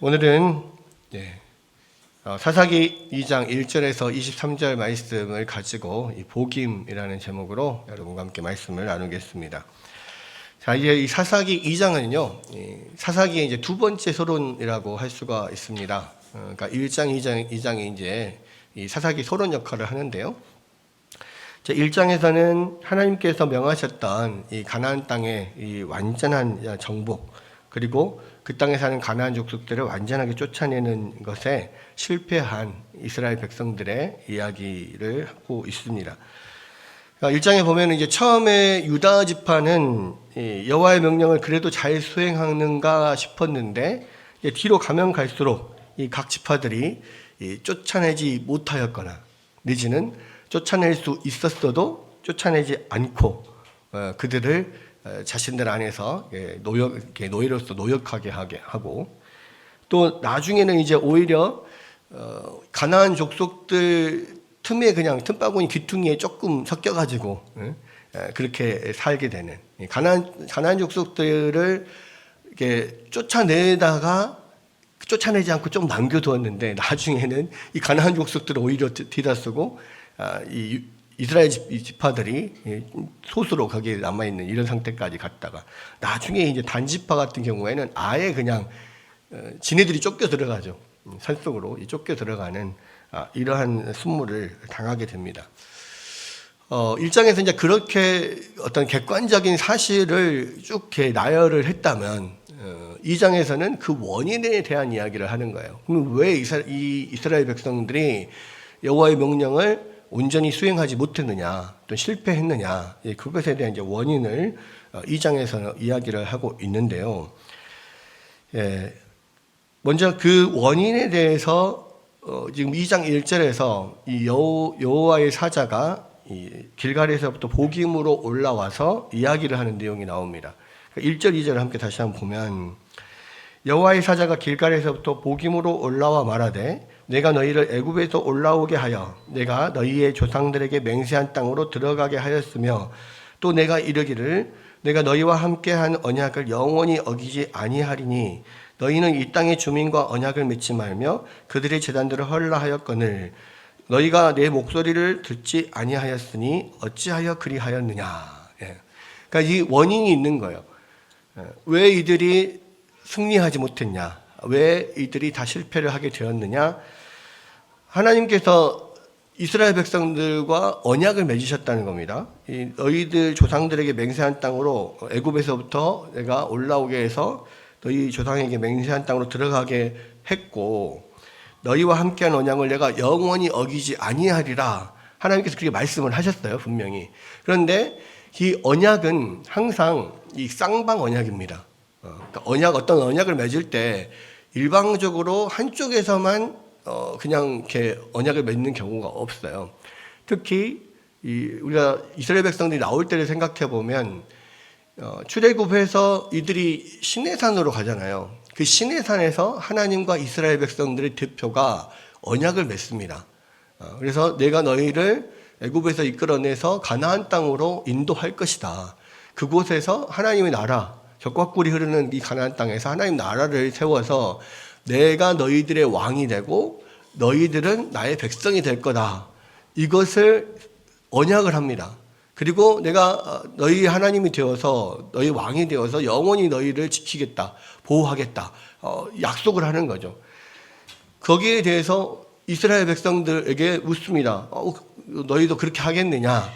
오늘은 사사기 2장 1절에서 23절 말씀을 가지고 이 복임이라는 제목으로 여러분과 함께 말씀을 나누겠습니다. 자, 이제 이 사사기 2장은요, 사사기의 이제 두 번째 서론이라고 할 수가 있습니다. 그러니까 1장, 2장이 이제 이 사사기 서론 역할을 하는데요. 1장에서는 하나님께서 명하셨던 이 가나안 땅의 이 완전한 정복, 그리고 그 땅에 사는 가나안 족속들을 완전하게 쫓아내는 것에 실패한 이스라엘 백성들의 이야기를 하고 있습니다. 1장에 보면 이제 처음에 유다 지파는 여호와의 명령을 그래도 잘 수행하는가 싶었는데, 뒤로 가면 갈수록 이 각 지파들이 쫓아내지 못하였거나 내지는 쫓아낼 수 있었어도 쫓아내지 않고 그들을 자신들 안에서 노예로서 노역하게 하고, 또 나중에는 이제 오히려 가나안 족속들 틈에 그냥 틈바구니 귀퉁이에 조금 섞여가지고 그렇게 살게 되는, 가나안 족속들을 이렇게 쫓아내지 않고 좀 남겨두었는데 나중에는 이 가나안 족속들을 오히려 뒤다쓰고 이 이스라엘 지파들이 소수로 거기에 남아있는 이런 상태까지 갔다가 나중에 이제 단지파 같은 경우에는 아예 그냥 지네들이 쫓겨 들어가죠. 산속으로 쫓겨 들어가는 이러한 순물을 당하게 됩니다. 1장에서 이제 그렇게 어떤 객관적인 사실을 쭉 이렇게 나열을 했다면 2장에서는 그 원인에 대한 이야기를 하는 거예요. 그럼 왜 이스라엘 백성들이 여호와의 명령을 온전히 수행하지 못했느냐, 또 실패했느냐, 그것에 대한 이제 원인을 2장에서 이야기를 하고 있는데요. 먼저 그 원인에 대해서 지금 2장 1절에서 이 여호와의 사자가 이 길갈에서부터 복임으로 올라와서 이야기를 하는 내용이 나옵니다. 1절, 2절을 함께 다시 한번 보면, 여호와의 사자가 길갈에서부터 복임으로 올라와 말하되 내가 너희를 애굽에서 올라오게 하여 내가 너희의 조상들에게 맹세한 땅으로 들어가게 하였으며, 또 내가 이르기를 내가 너희와 함께한 언약을 영원히 어기지 아니하리니 너희는 이 땅의 주민과 언약을 맺지 말며 그들의 제단들을 헐라하였거늘 너희가 내 목소리를 듣지 아니하였으니 어찌하여 그리하였느냐. 그러니까 이 원인이 있는 거예요. 왜 이들이 승리하지 못했냐, 왜 이들이 다 실패를 하게 되었느냐. 하나님께서 이스라엘 백성들과 언약을 맺으셨다는 겁니다. 너희들 조상들에게 맹세한 땅으로, 애굽에서부터 내가 올라오게 해서 너희 조상에게 맹세한 땅으로 들어가게 했고, 너희와 함께한 언약을 내가 영원히 어기지 아니하리라. 하나님께서 그렇게 말씀을 하셨어요, 분명히. 그런데 이 언약은 항상 이 쌍방 언약입니다. 그러니까 어떤 언약을 맺을 때 일방적으로 한쪽에서만 그냥 이렇게 언약을 맺는 경우가 없어요. 특히 우리가 이스라엘 백성들이 나올 때를 생각해 보면 출애굽해서 이들이 시내산으로 가잖아요. 그 시내산에서 하나님과 이스라엘 백성들의 대표가 언약을 맺습니다. 그래서 내가 너희를 애굽에서 이끌어내서 가나안 땅으로 인도할 것이다. 그곳에서 하나님의 나라, 젖과 꿀이 흐르는 이 가나안 땅에서 하나님 나라를 세워서 내가 너희들의 왕이 되고 너희들은 나의 백성이 될 거다. 이것을 언약을 합니다. 그리고 내가 너희 하나님이 되어서 너희 왕이 되어서 영원히 너희를 지키겠다, 보호하겠다, 약속을 하는 거죠. 거기에 대해서 이스라엘 백성들에게 묻습니다. 너희도 그렇게 하겠느냐?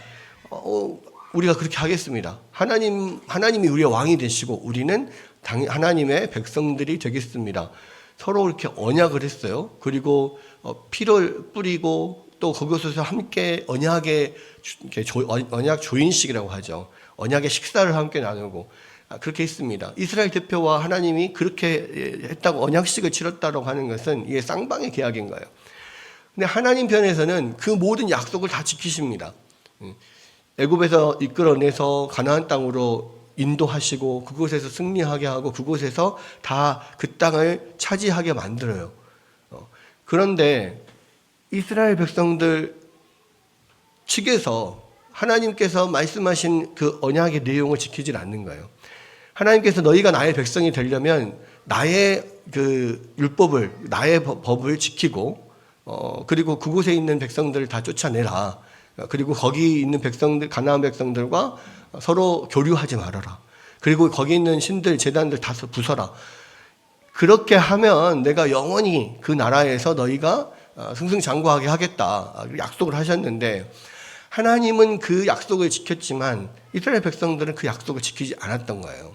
우리가 그렇게 하겠습니다. 하나님이 우리의 왕이 되시고 우리는 하나님의 백성들이 되겠습니다. 서로 이렇게 언약을 했어요. 그리고 피를 뿌리고 또 그곳에서 함께 언약 조인식이라고 하죠. 언약의 식사를 함께 나누고 그렇게 했습니다. 이스라엘 대표와 하나님이 그렇게 했다고, 언약식을 치렀다고 하는 것은 이게 쌍방의 계약인 거예요. 근데 하나님 편에서는 그 모든 약속을 다 지키십니다. 애굽에서 이끌어내서 가나안 땅으로 인도하시고 그곳에서 승리하게 하고 그곳에서 다 그 땅을 차지하게 만들어요. 그런데 이스라엘 백성들 측에서 하나님께서 말씀하신 그 언약의 내용을 지키질 않는 거예요. 하나님께서 너희가 나의 백성이 되려면 나의 그 율법을, 나의 법을 지키고, 그리고 그곳에 있는 백성들을 다 쫓아내라. 그리고 거기 있는 백성들, 가나안 백성들과 서로 교류하지 말아라. 그리고 거기 있는 신들, 제단들 다 부숴라. 그렇게 하면 내가 영원히 그 나라에서 너희가 승승장구하게 하겠다. 약속을 하셨는데, 하나님은 그 약속을 지켰지만 이스라엘 백성들은 그 약속을 지키지 않았던 거예요.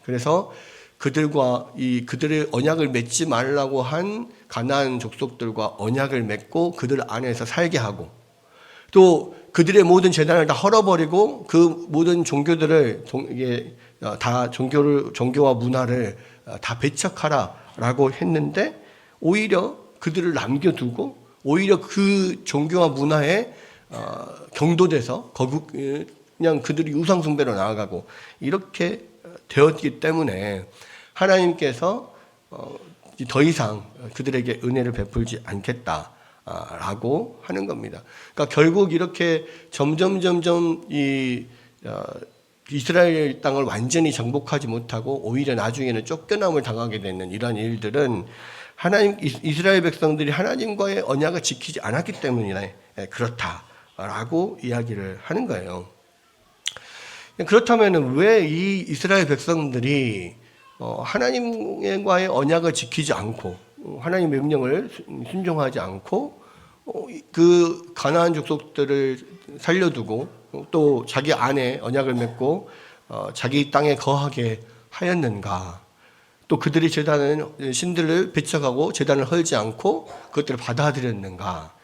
그래서 그들의 언약을 맺지 말라고 한 가나안 족속들과 언약을 맺고 그들 안에서 살게 하고, 또 그들의 모든 제단을 다 헐어버리고 그 모든 종교들을 다 종교와 문화를 다 배척하라라고 했는데, 오히려 그들을 남겨두고 오히려 그 종교와 문화에 경도돼서 그냥 그들이 우상 숭배로 나아가고 이렇게 되었기 때문에 하나님께서 더 이상 그들에게 은혜를 베풀지 않겠다라고 하는 겁니다. 그러니까 결국 이렇게 점점 이 이스라엘 땅을 완전히 정복하지 못하고 오히려 나중에는 쫓겨남을 당하게 되는 이런 일들은 이스라엘 백성들이 하나님과의 언약을 지키지 않았기 때문이네 그렇다라고 이야기를 하는 거예요. 그렇다면 왜 이 이스라엘 백성들이 하나님과의 언약을 지키지 않고 하나님의 명령을 순종하지 않고 그 가나안 족속들을 살려두고 또 자기 안에 언약을 맺고 자기 땅에 거하게 하였는가? 또 그들이 제단은 신들을 배척하고 제단을 헐지 않고 그것들을 받아들였는가?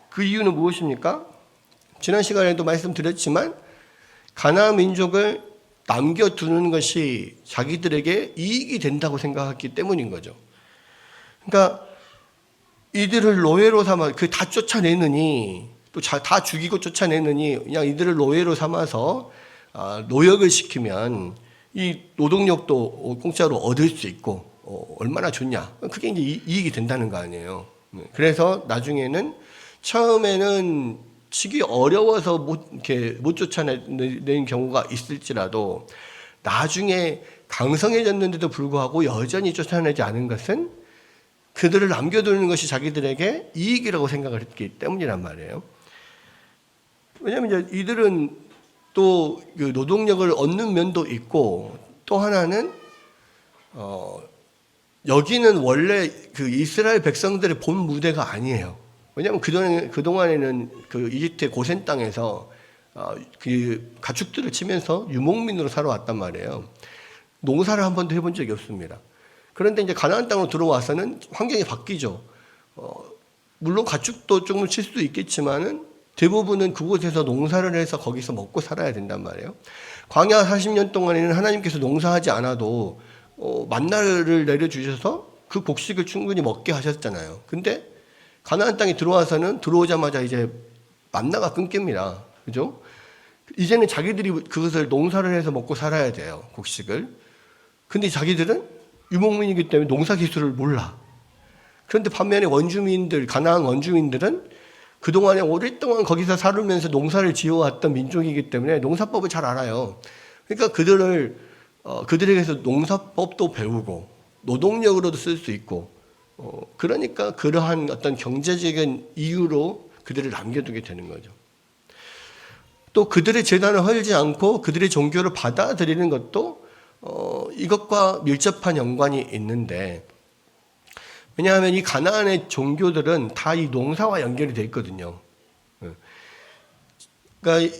그 이유는 무엇입니까? 지난 시간에도 말씀드렸지만 가나안 민족을 남겨두는 것이 자기들에게 이익이 된다고 생각했기 때문인 거죠. 그러니까 이들을 노예로 삼아 다 쫓아내느니 또 다 죽이고 쫓아내느니 그냥 이들을 노예로 삼아서 노역을 시키면 이 노동력도 공짜로 얻을 수 있고 얼마나 좋냐. 그게 이제 이익이 된다는 거 아니에요. 그래서 나중에는 처음에는 치기 어려워서 못 쫓아내는 경우가 있을지라도 나중에 강성해졌는데도 불구하고 여전히 쫓아내지 않은 것은 그들을 남겨두는 것이 자기들에게 이익이라고 생각을 했기 때문이란 말이에요. 왜냐하면 이제 이들은 또 그 노동력을 얻는 면도 있고 또 하나는 여기는 원래 그 이스라엘 백성들의 본 무대가 아니에요. 왜냐하면 그동안에는 그 이집트의 고센 땅에서 그 가축들을 치면서 유목민으로 살아왔단 말이에요. 농사를 한 번도 해본 적이 없습니다. 그런데 이제 가나안 땅으로 들어와서는 환경이 바뀌죠. 물론 가축도 조금 칠 수도 있겠지만은 대부분은 그곳에서 농사를 해서 거기서 먹고 살아야 된단 말이에요. 광야 40년 동안에는 하나님께서 농사하지 않아도 만나를 내려주셔서 그 곡식을 충분히 먹게 하셨잖아요. 근데 가나안 땅에 들어오자마자 이제 만나가 끊깁니다. 그죠? 이제는 자기들이 그것을 농사를 해서 먹고 살아야 돼요. 곡식을. 근데 자기들은 유목민이기 때문에 농사 기술을 몰라. 그런데 반면에 가나안 원주민들은 그동안에 오랫동안 거기서 살면서 농사를 지어왔던 민족이기 때문에 농사법을 잘 알아요. 그러니까 그들에게서 농사법도 배우고 노동력으로도 쓸 수 있고 그러니까 그러한 어떤 경제적인 이유로 그들을 남겨두게 되는 거죠. 또 그들의 제단을 헐지 않고 그들의 종교를 받아들이는 것도 이것과 밀접한 연관이 있는데, 왜냐하면 이 가나안의 종교들은 다 이 농사와 연결이 되어 있거든요. 그러니까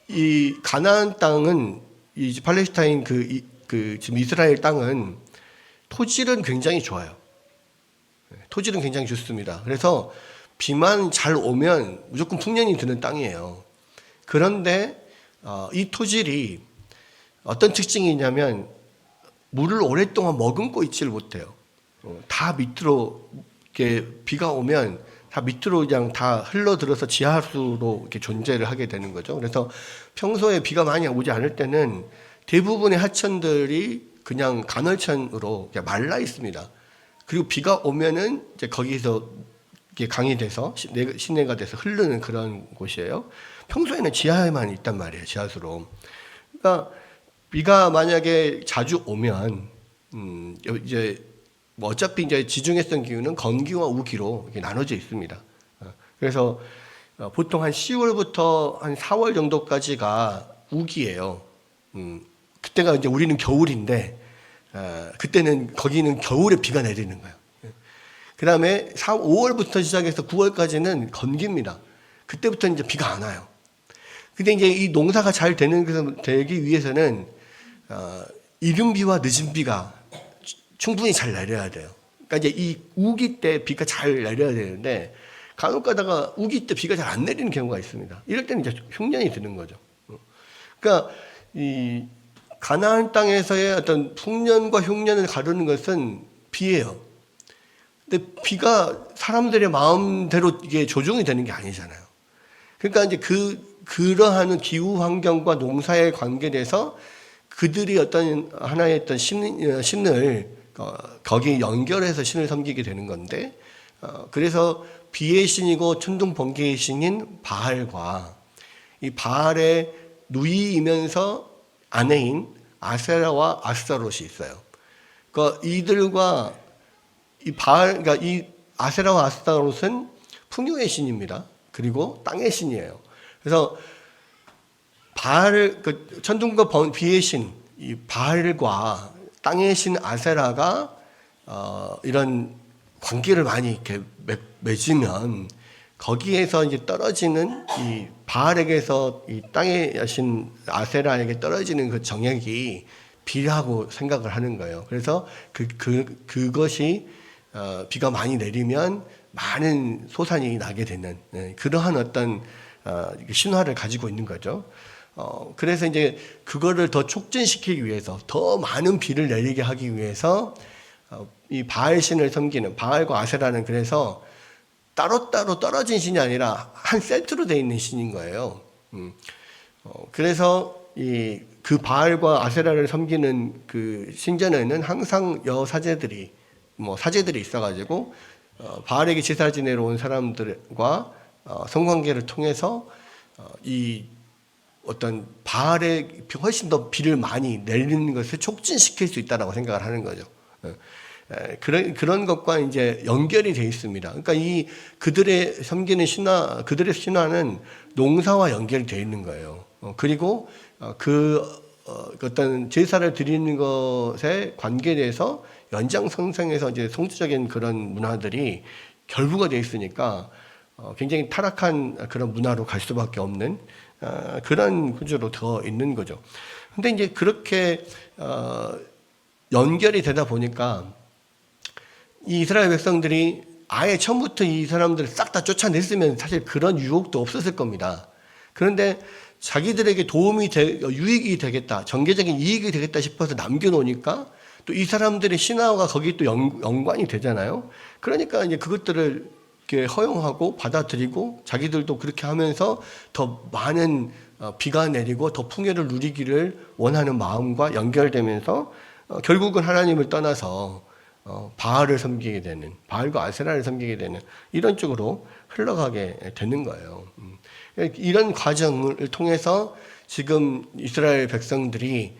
이 가나안 땅은 이 팔레스타인 지금 이스라엘 땅은 토질은 굉장히 좋아요. 토질은 굉장히 좋습니다. 그래서 비만 잘 오면 무조건 풍년이 드는 땅이에요. 그런데 이 토질이 어떤 특징이 있냐면 물을 오랫동안 머금고 있지를 못해요. 다 밑으로 이렇게 비가 오면 다 밑으로 그냥 다 흘러들어서 지하수로 이렇게 존재를 하게 되는 거죠. 그래서 평소에 비가 많이 오지 않을 때는 대부분의 하천들이 그냥 간헐천으로 그냥 말라 있습니다. 그리고 비가 오면은 이제 거기서 이게 강이 돼서 시내가 돼서 흐르는 그런 곳이에요. 평소에는 지하에만 있단 말이에요, 지하수로. 그러니까 비가 만약에 자주 오면 이제 뭐 어차피 이제 지중해성 기후는 건기와 우기로 이렇게 나눠져 있습니다. 그래서 보통 한 10월부터 한 4월 정도까지가 우기예요. 그때가 이제 우리는 겨울인데 그때는 거기는 겨울에 비가 내리는 거예요. 그 다음에 5월부터 시작해서 9월까지는 건기입니다. 그때부터 이제 비가 안 와요. 근데 이제 이 농사가 잘 되기 위해서는 이른 비와 늦은 비가 충분히 잘 내려야 돼요. 그러니까 이제 이 우기 때 비가 잘 내려야 되는데 간혹 가다가 우기 때 비가 잘 안 내리는 경우가 있습니다. 이럴 때는 이제 흉년이 드는 거죠. 그러니까 이 가나안 땅에서의 어떤 풍년과 흉년을 가르는 것은 비예요. 근데 비가 사람들의 마음대로 이게 조종이 되는 게 아니잖아요. 그러니까 이제 그러한 기후 환경과 농사에 관계돼서 그들이 어떤 하나의 어떤 신을 거기에 연결해서 신을 섬기게 되는 건데, 그래서 비의 신이고 천둥 번개의 신인 바알과 이 바알의 누이이면서 아내인 아세라와 아스타롯이 있어요. 그러니까 이들과 이 바알, 그러니까 이 아세라와 아스타롯은 풍요의 신입니다. 그리고 땅의 신이에요. 그래서 바알, 그 천둥과 비의 신, 이 바알과 땅의 신 아세라가 이런 관계를 많이 이렇게 맺으면 거기에서 이제 떨어지는 이 바알에게서 이 땅의 신 아세라에게 떨어지는 그 정액이 비라고 생각을 하는 거예요. 그래서 그것이 비가 많이 내리면 많은 소산이 나게 되는 그러한 어떤 신화를 가지고 있는 거죠. 그래서 이제 그거를 더 촉진시키기 위해서 더 많은 비를 내리게 하기 위해서 이 바알 신을 섬기는 바알과 아세라는 그래서 따로따로 떨어진 신이 아니라 한 세트로 되어 있는 신인 거예요. 그래서 그 바알과 아세라를 섬기는 그 신전에는 항상 여사제들이 사제들이 있어가지고 바알에게 제사 지내러 온 사람들과 성관계를 통해서 이 어떤 바알에 훨씬 더 비를 많이 내리는 것을 촉진시킬 수 있다라고 생각을 하는 거죠. 그런 것과 이제 연결이 되어 있습니다. 그러니까 그들의 섬기는 신화, 그들의 신화는 농사와 연결이 되어 있는 거예요. 그리고 어떤 제사를 드리는 것에 관계돼서 연장선상에서 이제 성주적인 그런 문화들이 결부가 되어 있으니까 굉장히 타락한 그런 문화로 갈 수밖에 없는 그런 구조로 더 있는 거죠. 근데 이제 그렇게 연결이 되다 보니까 이 이스라엘 백성들이 아예 처음부터 이 사람들을 싹 다 쫓아냈으면 사실 그런 유혹도 없었을 겁니다. 그런데 자기들에게 유익이 되겠다, 전개적인 이익이 되겠다 싶어서 남겨놓으니까 또 이 사람들의 신화가 거기 또 연관이 되잖아요. 그러니까 이제 그것들을 이렇게 허용하고 받아들이고 자기들도 그렇게 하면서 더 많은 비가 내리고 더 풍요를 누리기를 원하는 마음과 연결되면서 결국은 하나님을 떠나서 바알을 섬기게 되는, 바알과 아세라를 섬기게 되는 이런 쪽으로 흘러가게 되는 거예요. 이런 과정을 통해서 지금 이스라엘 백성들이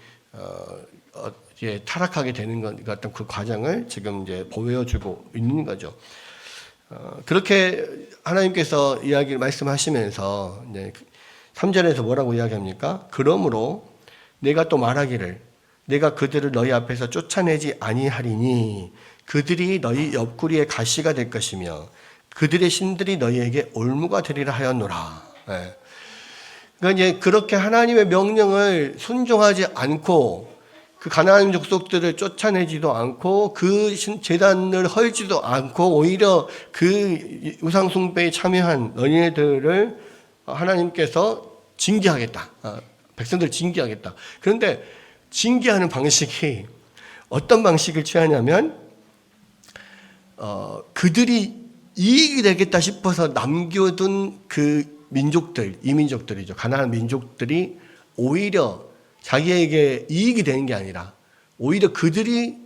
이제 타락하게 되는 것 같은 그 과정을 지금 이제 보여주고 있는 거죠. 그렇게 하나님께서 말씀하시면서 이제 3절에서 뭐라고 이야기합니까? 그러므로 내가 또 말하기를 내가 그들을 너희 앞에서 쫓아내지 아니하리니 그들이 너희 옆구리에 가시가 될 것이며 그들의 신들이 너희에게 올무가 되리라 하였노라. 그러니까 이제 그렇게 하나님의 명령을 순종하지 않고 그 가나안 족속들을 쫓아내지도 않고 그 제단을 헐지도 않고 오히려 그 우상 숭배에 참여한 너희들을 하나님께서 징계하겠다. 백성들을 징계하겠다. 그런데 징계하는 방식이 어떤 방식을 취하냐면 그들이 이익이 되겠다 싶어서 남겨둔 그 민족들, 이민족들이죠. 가나안 민족들이 오히려 자기에게 이익이 되는 게 아니라 오히려 그들이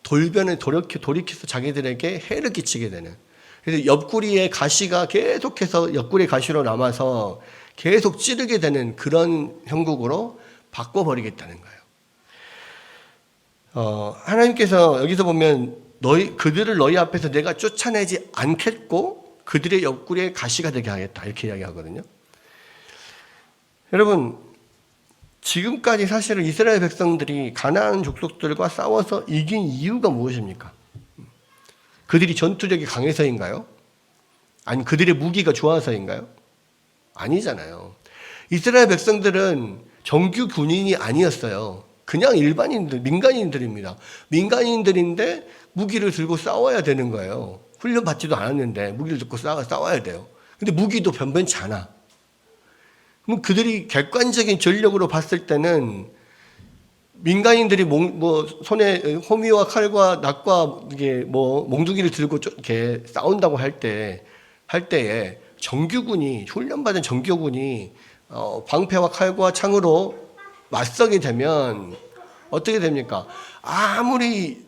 돌이켜서 자기들에게 해를 끼치게 되는, 그래서 옆구리에 가시가 계속해서 옆구리에 가시로 남아서 계속 찌르게 되는 그런 형국으로 바꿔버리겠다는 거예요. 하나님께서 여기서 보면 그들을 너희 앞에서 내가 쫓아내지 않겠고 그들의 옆구리에 가시가 되게 하겠다 이렇게 이야기하거든요. 여러분, 지금까지 사실은 이스라엘 백성들이 가나안 족속들과 싸워서 이긴 이유가 무엇입니까? 그들이 전투력이 강해서인가요? 아니 그들의 무기가 좋아서인가요? 아니잖아요. 이스라엘 백성들은 정규 군인이 아니었어요. 그냥 일반인들, 민간인들입니다. 민간인들인데 무기를 들고 싸워야 되는 거예요. 훈련 받지도 않았는데 무기를 들고 싸워야 돼요. 근데 무기도 변변치 않아. 그럼 그들이 객관적인 전력으로 봤을 때는 민간인들이 손에 호미와 칼과 낫과 이게 몽둥이를 들고 이렇게 싸운다고 할 때에 정규군이 훈련받은 정규군이 방패와 칼과 창으로 맞서게 되면 어떻게 됩니까? 아무리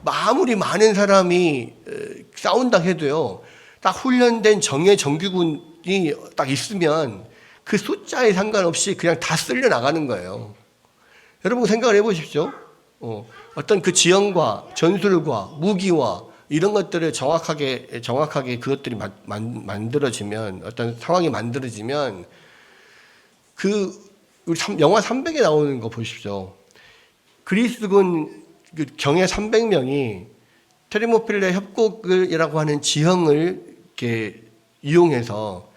많은 사람이 싸운다 해도요, 딱 훈련된 정규군이 딱 있으면 그 숫자에 상관없이 그냥 다 쓸려 나가는 거예요. 여러분 생각을 해보십시오. 어떤 그 지형과 전술과 무기와 이런 것들을 정확하게 그것들이 만들어지면, 어떤 상황이 만들어지면 우리 영화 300에 나오는 거 보십시오. 그리스군 경의 300명이 테르모필레 협곡이라고 하는 지형을 이렇게 이용해서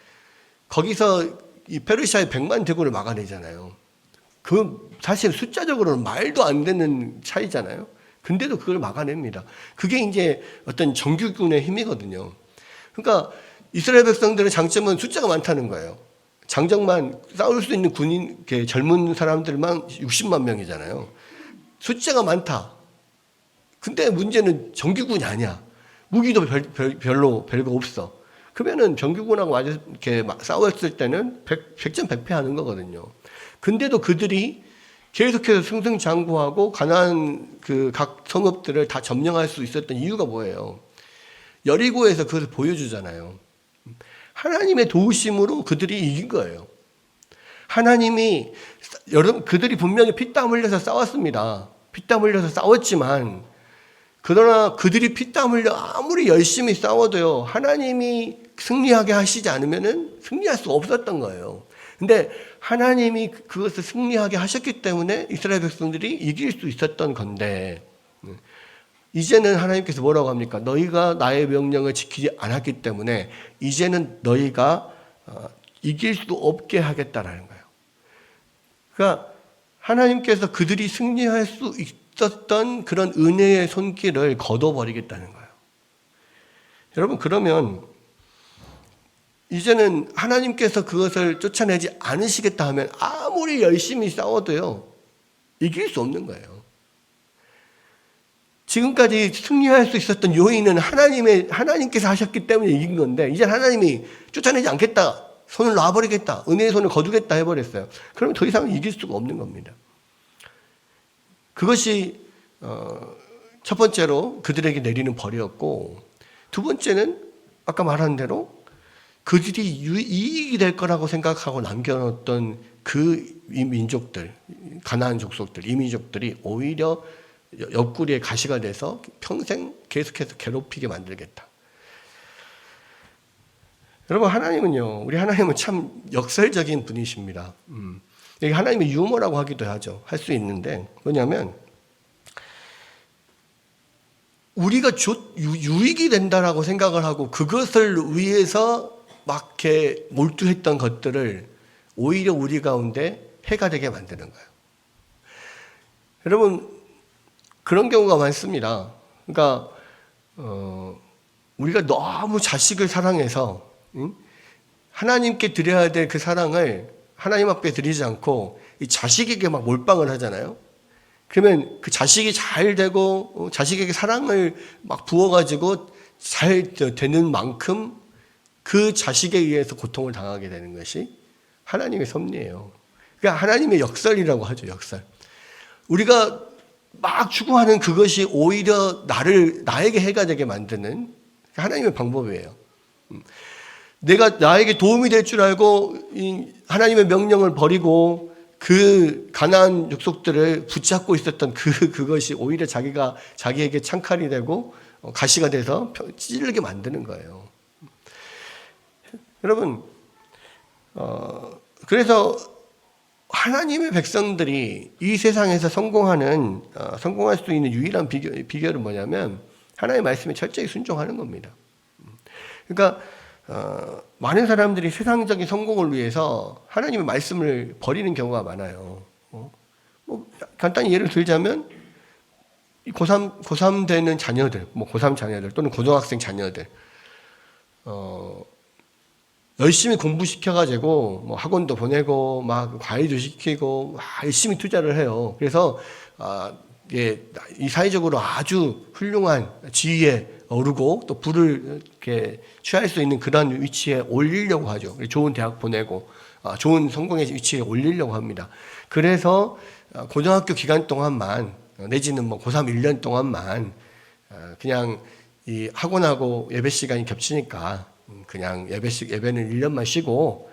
거기서 이 페르시아의 100만 대군을 막아내잖아요. 그 사실 숫자적으로는 말도 안 되는 차이잖아요. 근데도 그걸 막아냅니다. 그게 이제 어떤 정규군의 힘이거든요. 그러니까 이스라엘 백성들의 장점은 숫자가 많다는 거예요. 장정만 싸울 수 있는 군인, 젊은 사람들만 60만 명이잖아요. 숫자가 많다. 근데 문제는 정규군이 아니야. 무기도 별거 없어. 그러면은 정규군하고 이렇게 싸웠을 때는 100전 100패 하는 거거든요. 근데도 그들이 계속해서 승승장구하고 가나안 각 성읍들을 다 점령할 수 있었던 이유가 뭐예요? 여리고에서 그것을 보여주잖아요. 하나님의 도우심으로 그들이 이긴 거예요. 그들이 분명히 피땀 흘려서 싸웠습니다. 피땀 흘려서 싸웠지만, 그러나 그들이 피땀 흘려 아무리 열심히 싸워도요, 하나님이 승리하게 하시지 않으면은 승리할 수 없었던 거예요. 근데 하나님이 그것을 승리하게 하셨기 때문에 이스라엘 백성들이 이길 수 있었던 건데, 이제는 하나님께서 뭐라고 합니까? 너희가 나의 명령을 지키지 않았기 때문에 이제는 너희가 이길 수 없게 하겠다라는 거예요. 그러니까 하나님께서 그들이 승리할 수 있었던 그런 은혜의 손길을 거둬버리겠다는 거예요. 여러분, 그러면 이제는 하나님께서 그것을 쫓아내지 않으시겠다 하면 아무리 열심히 싸워도요, 이길 수 없는 거예요. 지금까지 승리할 수 있었던 요인은 하나님께서 하셨기 때문에 이긴 건데, 이제 하나님이 쫓아내지 않겠다, 손을 놔버리겠다, 은혜의 손을 거두겠다 해버렸어요. 그러면 더 이상 이길 수가 없는 겁니다. 그것이 첫 번째로 그들에게 내리는 벌이었고, 두 번째는 아까 말한 대로 그들이 이익이 될 거라고 생각하고 남겨놓았던 이 민족들, 가나안 족속들, 이 민족들이 오히려 옆구리에 가시가 돼서 평생 계속해서 괴롭히게 만들겠다. 여러분, 우리 하나님은 참 역설적인 분이십니다. 이게 하나님의 유머라고 하기도 하죠. 할 수 있는데, 뭐냐면 우리가 유익이 된다라고 생각을 하고 그것을 위해서 막 이렇게 몰두했던 것들을 오히려 우리 가운데 해가 되게 만드는 거예요. 여러분, 그런 경우가 많습니다. 그러니까 우리가 너무 자식을 사랑해서 하나님께 드려야 될 그 사랑을 하나님 앞에 드리지 않고 이 자식에게 막 몰빵을 하잖아요. 그러면 그 자식이 잘 되고 자식에게 사랑을 막 부어가지고 잘 되는 만큼 그 자식에 의해서 고통을 당하게 되는 것이 하나님의 섭리예요. 그러니까 하나님의 역설이라고 하죠. 역설. 우리가 막 추구하는 그것이 오히려 나에게 해가 되게 만드는 하나님의 방법이에요. 나에게 도움이 될 줄 알고 하나님의 명령을 버리고 그 가나안 족속들을 붙잡고 있었던 그것이 오히려 자기에게 창칼이 되고 가시가 돼서 찌르게 만드는 거예요. 여러분, 그래서 하나님의 백성들이 이 세상에서 성공할 수 있는 유일한 비결은 뭐냐면 하나님의 말씀에 철저히 순종하는 겁니다. 그러니까 많은 사람들이 세상적인 성공을 위해서 하나님의 말씀을 버리는 경우가 많아요. 뭐 간단히 예를 들자면 고3 되는 자녀들, 고3 자녀들 또는 고등학생 자녀들, 열심히 공부시켜가지고 학원도 보내고 막 과외도 시키고 막 열심히 투자를 해요. 그래서 이 사회적으로 아주 훌륭한 지위에 오르고 또 부를 이렇게 취할 수 있는 그런 위치에 올리려고 하죠. 좋은 대학 보내고 좋은 성공의 위치에 올리려고 합니다. 그래서 고등학교 기간 동안만 내지는 고3 1년 동안만 그냥 이 학원하고 예배 시간이 겹치니까 그냥 예배는 1년만 쉬고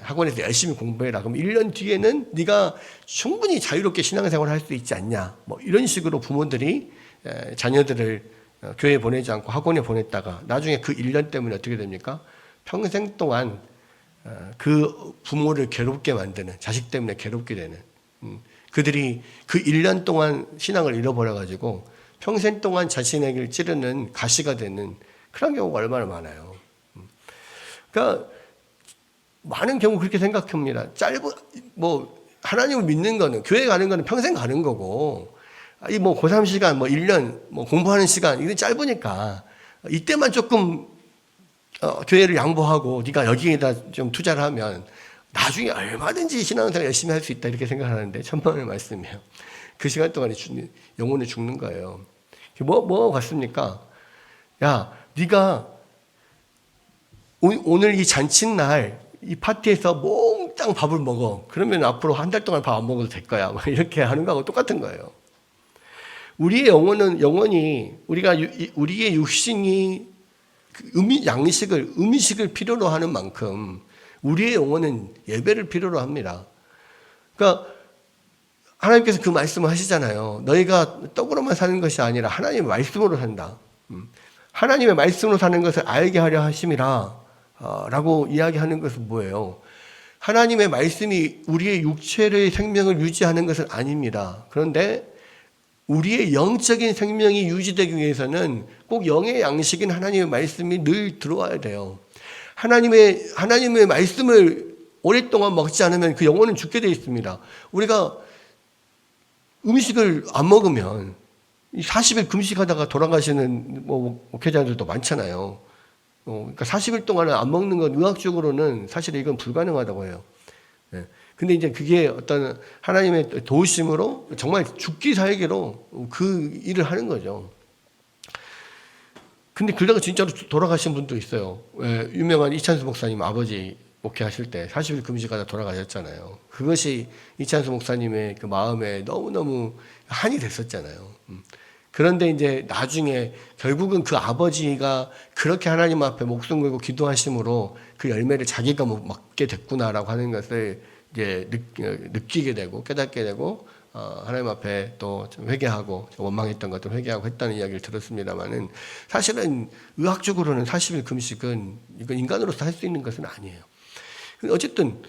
학원에서 열심히 공부해라. 그럼 1년 뒤에는 네가 충분히 자유롭게 신앙생활을 할 수 있지 않냐. 이런 식으로 부모들이 자녀들을 교회에 보내지 않고 학원에 보냈다가 나중에 그 1년 때문에 어떻게 됩니까? 평생 동안 그 부모를 괴롭게 만드는, 자식 때문에 괴롭게 되는, 그들이 그 1년 동안 신앙을 잃어버려가지고 평생 동안 자신에게 찌르는 가시가 되는 그런 경우가 얼마나 많아요. 그러니까 많은 경우 그렇게 생각합니다. 하나님을 믿는 거는, 교회 가는 거는 평생 가는 거고, 고3 시간, 1년, 공부하는 시간, 이게 짧으니까, 이때만 조금, 교회를 양보하고, 네가 여기에다 좀 투자를 하면, 나중에 얼마든지 신앙생활 열심히 할 수 있다, 이렇게 생각하는데, 천만의 말씀이에요. 그 시간 동안에 영혼을 죽는 거예요. 뭐가 같습니까? 야, 네가 오늘 이 잔칫날, 이 파티에서 몽땅 밥을 먹어. 그러면 앞으로 한 달 동안 밥 안 먹어도 될 거야. 이렇게 하는 거하고 똑같은 거예요. 우리의 영혼이, 우리의 육신이 음식을 필요로 하는 만큼 우리의 영혼은 예배를 필요로 합니다. 그러니까 하나님께서 그 말씀을 하시잖아요. 너희가 떡으로만 사는 것이 아니라 하나님의 말씀으로 산다. 하나님의 말씀으로 사는 것을 알게 하려 하심이라 라고 이야기하는 것은 뭐예요? 하나님의 말씀이 우리의 육체의 생명을 유지하는 것은 아닙니다. 그런데 우리의 영적인 생명이 유지되기 위해서는 꼭 영의 양식인 하나님의 말씀이 늘 들어와야 돼요. 하나님의 말씀을 오랫동안 먹지 않으면 그 영혼은 죽게 되어 있습니다. 우리가 음식을 안 먹으면 40일 금식하다가 돌아가시는 목회자들도 많잖아요. 그러니까 40일 동안은 안 먹는 건 의학적으로는 사실 이건 불가능하다고 해요. 근데 이제 그게 어떤 하나님의 도우심으로 정말 죽기 살기로 그 일을 하는 거죠. 근데 그러다가 진짜로 돌아가신 분도 있어요. 유명한 이찬수 목사님 아버지 목회하실 때 40일 금식하다 돌아가셨잖아요. 그것이 이찬수 목사님의 그 마음에 너무너무 한이 됐었잖아요. 그런데 이제 나중에 결국은 그 아버지가 그렇게 하나님 앞에 목숨 걸고 기도하심으로 그 열매를 자기가 먹게 됐구나라고 하는 것을 이제 느끼게 되고 깨닫게 되고 하나님 앞에 또 좀 회개하고 원망했던 것들 회개하고 했다는 이야기를 들었습니다만은 사실은 의학적으로는 40일 금식은 이건 인간으로서 할 수 있는 것은 아니에요. 어쨌든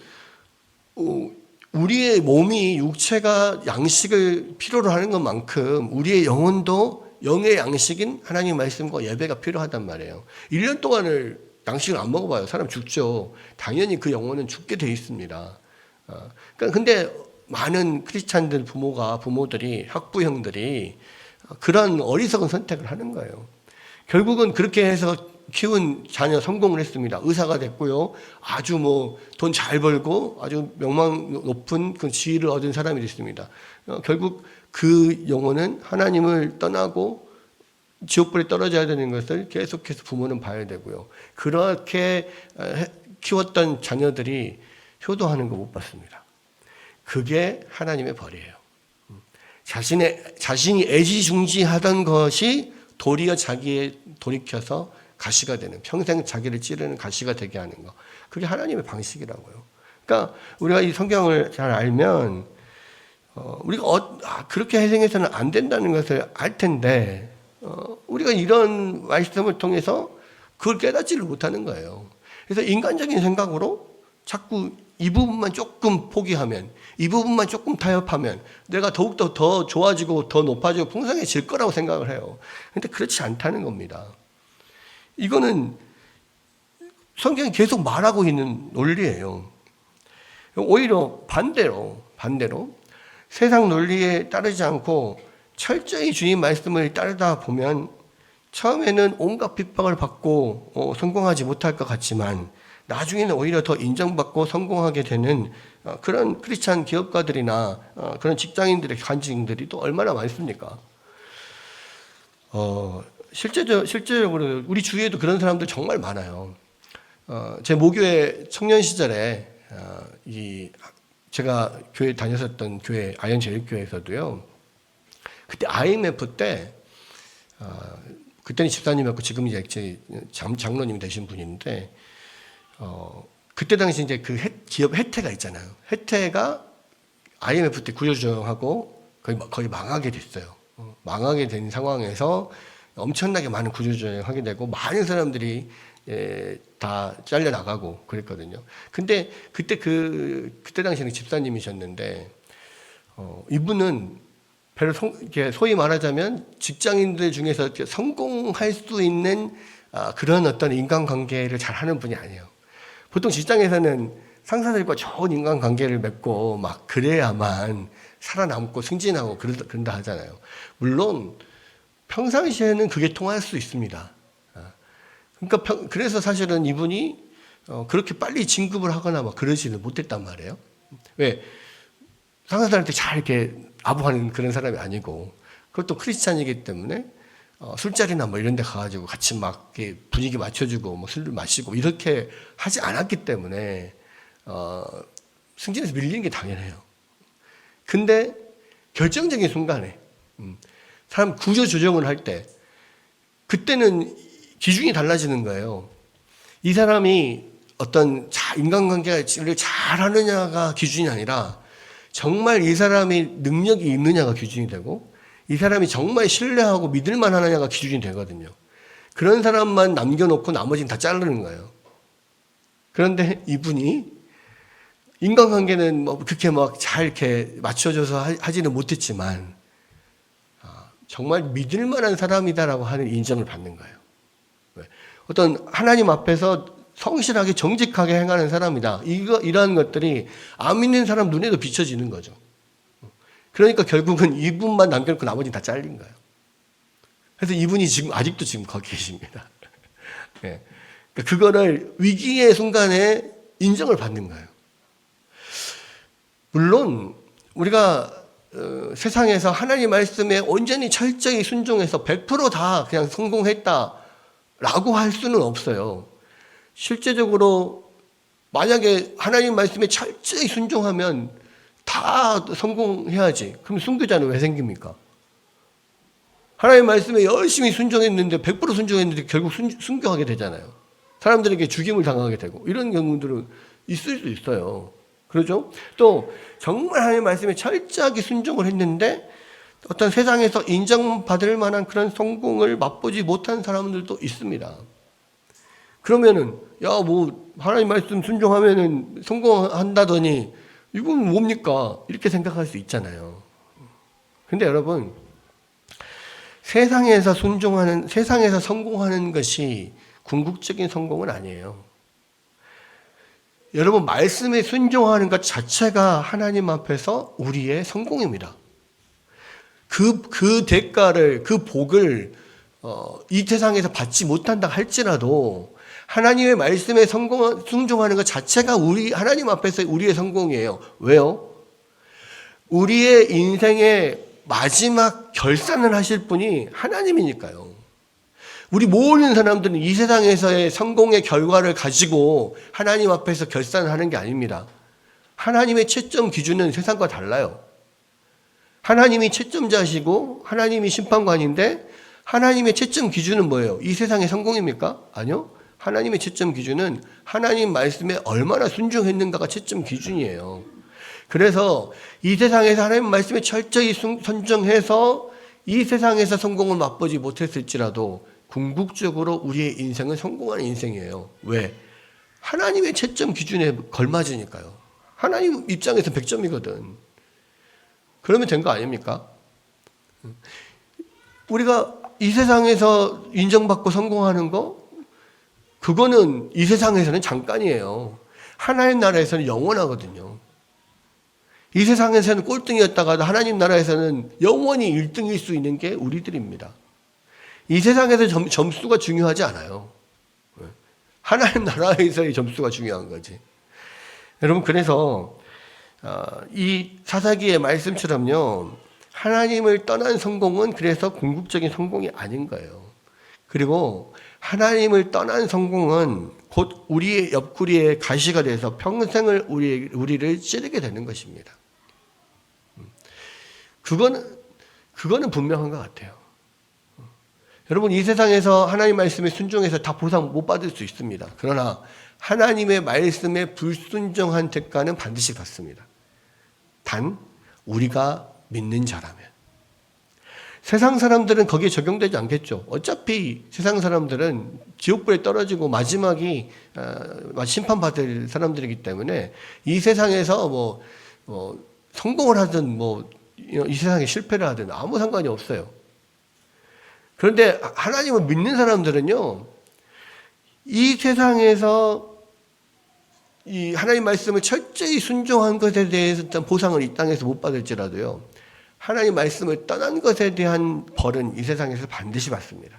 우리의 몸이 육체가 양식을 필요로 하는 것만큼 우리의 영혼도 영의 양식인 하나님의 말씀과 예배가 필요하단 말이에요. 1년 동안을 양식을 안 먹어봐요. 사람 죽죠. 당연히 그 영혼은 죽게 돼 있습니다. 근데 많은 크리스찬들 부모들이 학부형들이 그런 어리석은 선택을 하는 거예요. 결국은 그렇게 해서 키운 자녀 성공을 했습니다. 의사가 됐고요. 아주 돈 잘 벌고 아주 명망 높은 그 지위를 얻은 사람이 됐습니다. 결국 그 영혼은 하나님을 떠나고 지옥불에 떨어져야 되는 것을 계속해서 부모는 봐야 되고요. 그렇게 키웠던 자녀들이 효도하는 거 못 봤습니다. 그게 하나님의 벌이에요. 자신이 애지중지하던 것이 도리어 자기에 돌이켜서 가시가 되는, 평생 자기를 찌르는 가시가 되게 하는 거. 그게 하나님의 방식이라고요. 그러니까 우리가 이 성경을 잘 알면 우리가 그렇게 해석해서는 안 된다는 것을 알 텐데 우리가 이런 말씀을 통해서 그걸 깨닫지를 못하는 거예요. 그래서 인간적인 생각으로 자꾸 이 부분만 조금 포기하면, 이 부분만 조금 타협하면 내가 더욱더 더 좋아지고 더 높아지고 풍성해질 거라고 생각을 해요. 근데 그렇지 않다는 겁니다. 이거는 성경이 계속 말하고 있는 논리예요. 오히려 반대로 세상 논리에 따르지 않고 철저히 주님 말씀을 따르다 보면 처음에는 온갖 핍박을 받고 성공하지 못할 것 같지만 나중에는 오히려 더 인정받고 성공하게 되는 그런 크리스찬 기업가들이나 그런 직장인들의 간증들이 또 얼마나 많습니까? 실제적으로 우리 주위에도 그런 사람들 정말 많아요. 제 모교회 청년 시절에 제가 교회 다녔었던 교회 아현제일교회에서도요. 그때 IMF 때 그때는 집사님이었고 지금 이제 장로님이 되신 분인데 그때 당시 이제 그 기업 혜태가 있잖아요. 혜태가 IMF 때 구조조정하고 거의 망하게 됐어요. 망하게 된 상황에서 엄청나게 많은 구조조정을 하게 되고 많은 사람들이 다 잘려나가고 그랬거든요. 근데 그때 당시에는 집사님이셨는데, 이분은 별로 소위 말하자면 직장인들 중에서 성공할 수 있는 그런 어떤 인간관계를 잘 하는 분이 아니에요. 보통 직장에서는 상사들과 좋은 인간관계를 맺고 막 그래야만 살아남고 승진하고 그런다 하잖아요. 물론 평상시에는 그게 통할 수 있습니다. 그러니까 그래서 사실은 이분이 그렇게 빨리 진급을 하거나 막 그러지는 못했단 말이에요. 왜? 상사들한테 잘 이렇게 아부하는 그런 사람이 아니고, 그것도 크리스찬이기 때문에 술자리나 뭐 이런 데 가가지고 같이 막 이렇게 분위기 맞춰주고 뭐 술을 마시고 이렇게 하지 않았기 때문에 승진에서 밀리는 게 당연해요. 근데 결정적인 순간에 사람 구조 조정을 할 때 그때는 기준이 달라지는 거예요. 이 사람이 어떤 인간관계를 잘하느냐가 기준이 아니라 정말 이 사람이 능력이 있느냐가 기준이 되고 이 사람이 정말 신뢰하고 믿을만 하느냐가 기준이 되거든요. 그런 사람만 남겨놓고 나머지는 다 자르는 거예요. 그런데 이분이 인간관계는 뭐 그렇게 막 잘 이렇게 맞춰줘서 하지는 못했지만 정말 믿을 만한 사람이다라고 하는 인정을 받는 거예요. 어떤 하나님 앞에서 성실하게 정직하게 행하는 사람이다. 이러한 것들이 안 믿는 사람 눈에도 비춰지는 거죠. 그러니까 결국은 이분만 남겨놓고 나머지는 다 잘린 거예요. 그래서 이분이 아직도 거기 계십니다. 네. 그거를 위기의 순간에 인정을 받는 거예요. 물론 우리가 세상에서 하나님 말씀에 온전히 철저히 순종해서 100% 다 그냥 성공했다라고 할 수는 없어요. 실제적으로 만약에 하나님 말씀에 철저히 순종하면 다 성공해야지. 그럼 순교자는 왜 생깁니까? 하나님 말씀에 열심히 순종했는데 100% 순종했는데 결국 순교하게 되잖아요. 사람들에게 죽임을 당하게 되고 이런 경우들은 있을 수 있어요. 그렇죠? 또 정말 하나님 말씀에 철저하게 순종을 했는데 어떤 세상에서 인정받을 만한 그런 성공을 맛보지 못한 사람들도 있습니다. 그러면은 뭐 하나님 말씀 순종하면은 성공한다더니 이건 뭡니까? 이렇게 생각할 수 있잖아요. 근데 여러분, 세상에서 성공하는 것이 궁극적인 성공은 아니에요. 여러분, 말씀에 순종하는 것 자체가 하나님 앞에서 우리의 성공입니다. 그 대가를, 그 복을 이 세상에서 받지 못한다 할지라도 하나님의 말씀에 순종하는 것 자체가 하나님 앞에서 우리의 성공이에요. 왜요? 우리의 인생의 마지막 결산을 하실 분이 하나님이니까요. 우리 모든 사람들은 이 세상에서의 성공의 결과를 가지고 하나님 앞에서 결산을 하는 게 아닙니다. 하나님의 채점 기준은 세상과 달라요. 하나님이 채점자시고 하나님이 심판관인데 하나님의 채점 기준은 뭐예요? 이 세상의 성공입니까? 아니요. 하나님의 채점 기준은 하나님 말씀에 얼마나 순종했는가가 채점 기준이에요. 그래서 이 세상에서 하나님 말씀에 철저히 선정해서 이 세상에서 성공을 맛보지 못했을지라도 궁극적으로 우리의 인생은 성공하는 인생이에요. 왜? 하나님의 채점 기준에 걸맞으니까요. 하나님 입장에서 100점이거든. 그러면 된 거 아닙니까? 우리가 이 세상에서 인정받고 성공하는 거, 그거는 이 세상에서는 잠깐이에요. 하나님 나라에서는 영원하거든요. 이 세상에서는 꼴등이었다가도 하나님 나라에서는 영원히 1등일 수 있는 게 우리들입니다. 이 세상에서 점수가 중요하지 않아요. 하나님 나라에서의 점수가 중요한 거지. 여러분, 그래서 이 사사기의 말씀처럼요, 하나님을 떠난 성공은 그래서 궁극적인 성공이 아닌 거예요. 그리고 하나님을 떠난 성공은 곧 우리의 옆구리에 가시가 돼서 평생을 우리를 찌르게 되는 것입니다. 그거는 분명한 것 같아요. 여러분, 이 세상에서 하나님 말씀에 순종해서 다 보상 못 받을 수 있습니다. 그러나 하나님의 말씀에 불순종한 대가는 반드시 받습니다. 단 우리가 믿는 자라면. 세상 사람들은 거기에 적용되지 않겠죠. 어차피 세상 사람들은 지옥불에 떨어지고 마지막이 심판받을 사람들이기 때문에 이 세상에서 성공을 하든 이 세상에 실패를 하든 아무 상관이 없어요. 그런데 하나님을 믿는 사람들은요, 이 세상에서 이 하나님 말씀을 철저히 순종한 것에 대해서 어떤 보상을 이 땅에서 못 받을지라도요, 하나님 말씀을 떠난 것에 대한 벌은 이 세상에서 반드시 받습니다.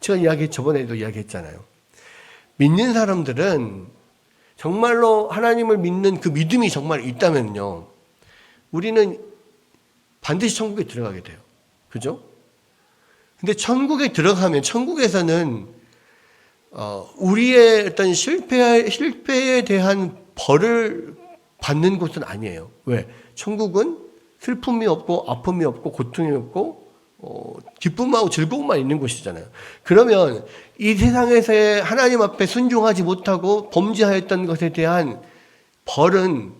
제가 저번에도 이야기했잖아요. 믿는 사람들은 정말로 하나님을 믿는 그 믿음이 정말 있다면요, 우리는 반드시 천국에 들어가게 돼요. 그죠? 근데 천국에 들어가면 천국에서는 우리의 어떤 실패에 대한 벌을 받는 곳은 아니에요. 왜? 천국은 슬픔이 없고 아픔이 없고 고통이 없고 기쁨하고 즐거움만 있는 곳이잖아요. 그러면 이 세상에서의 하나님 앞에 순종하지 못하고 범죄하였던 것에 대한 벌은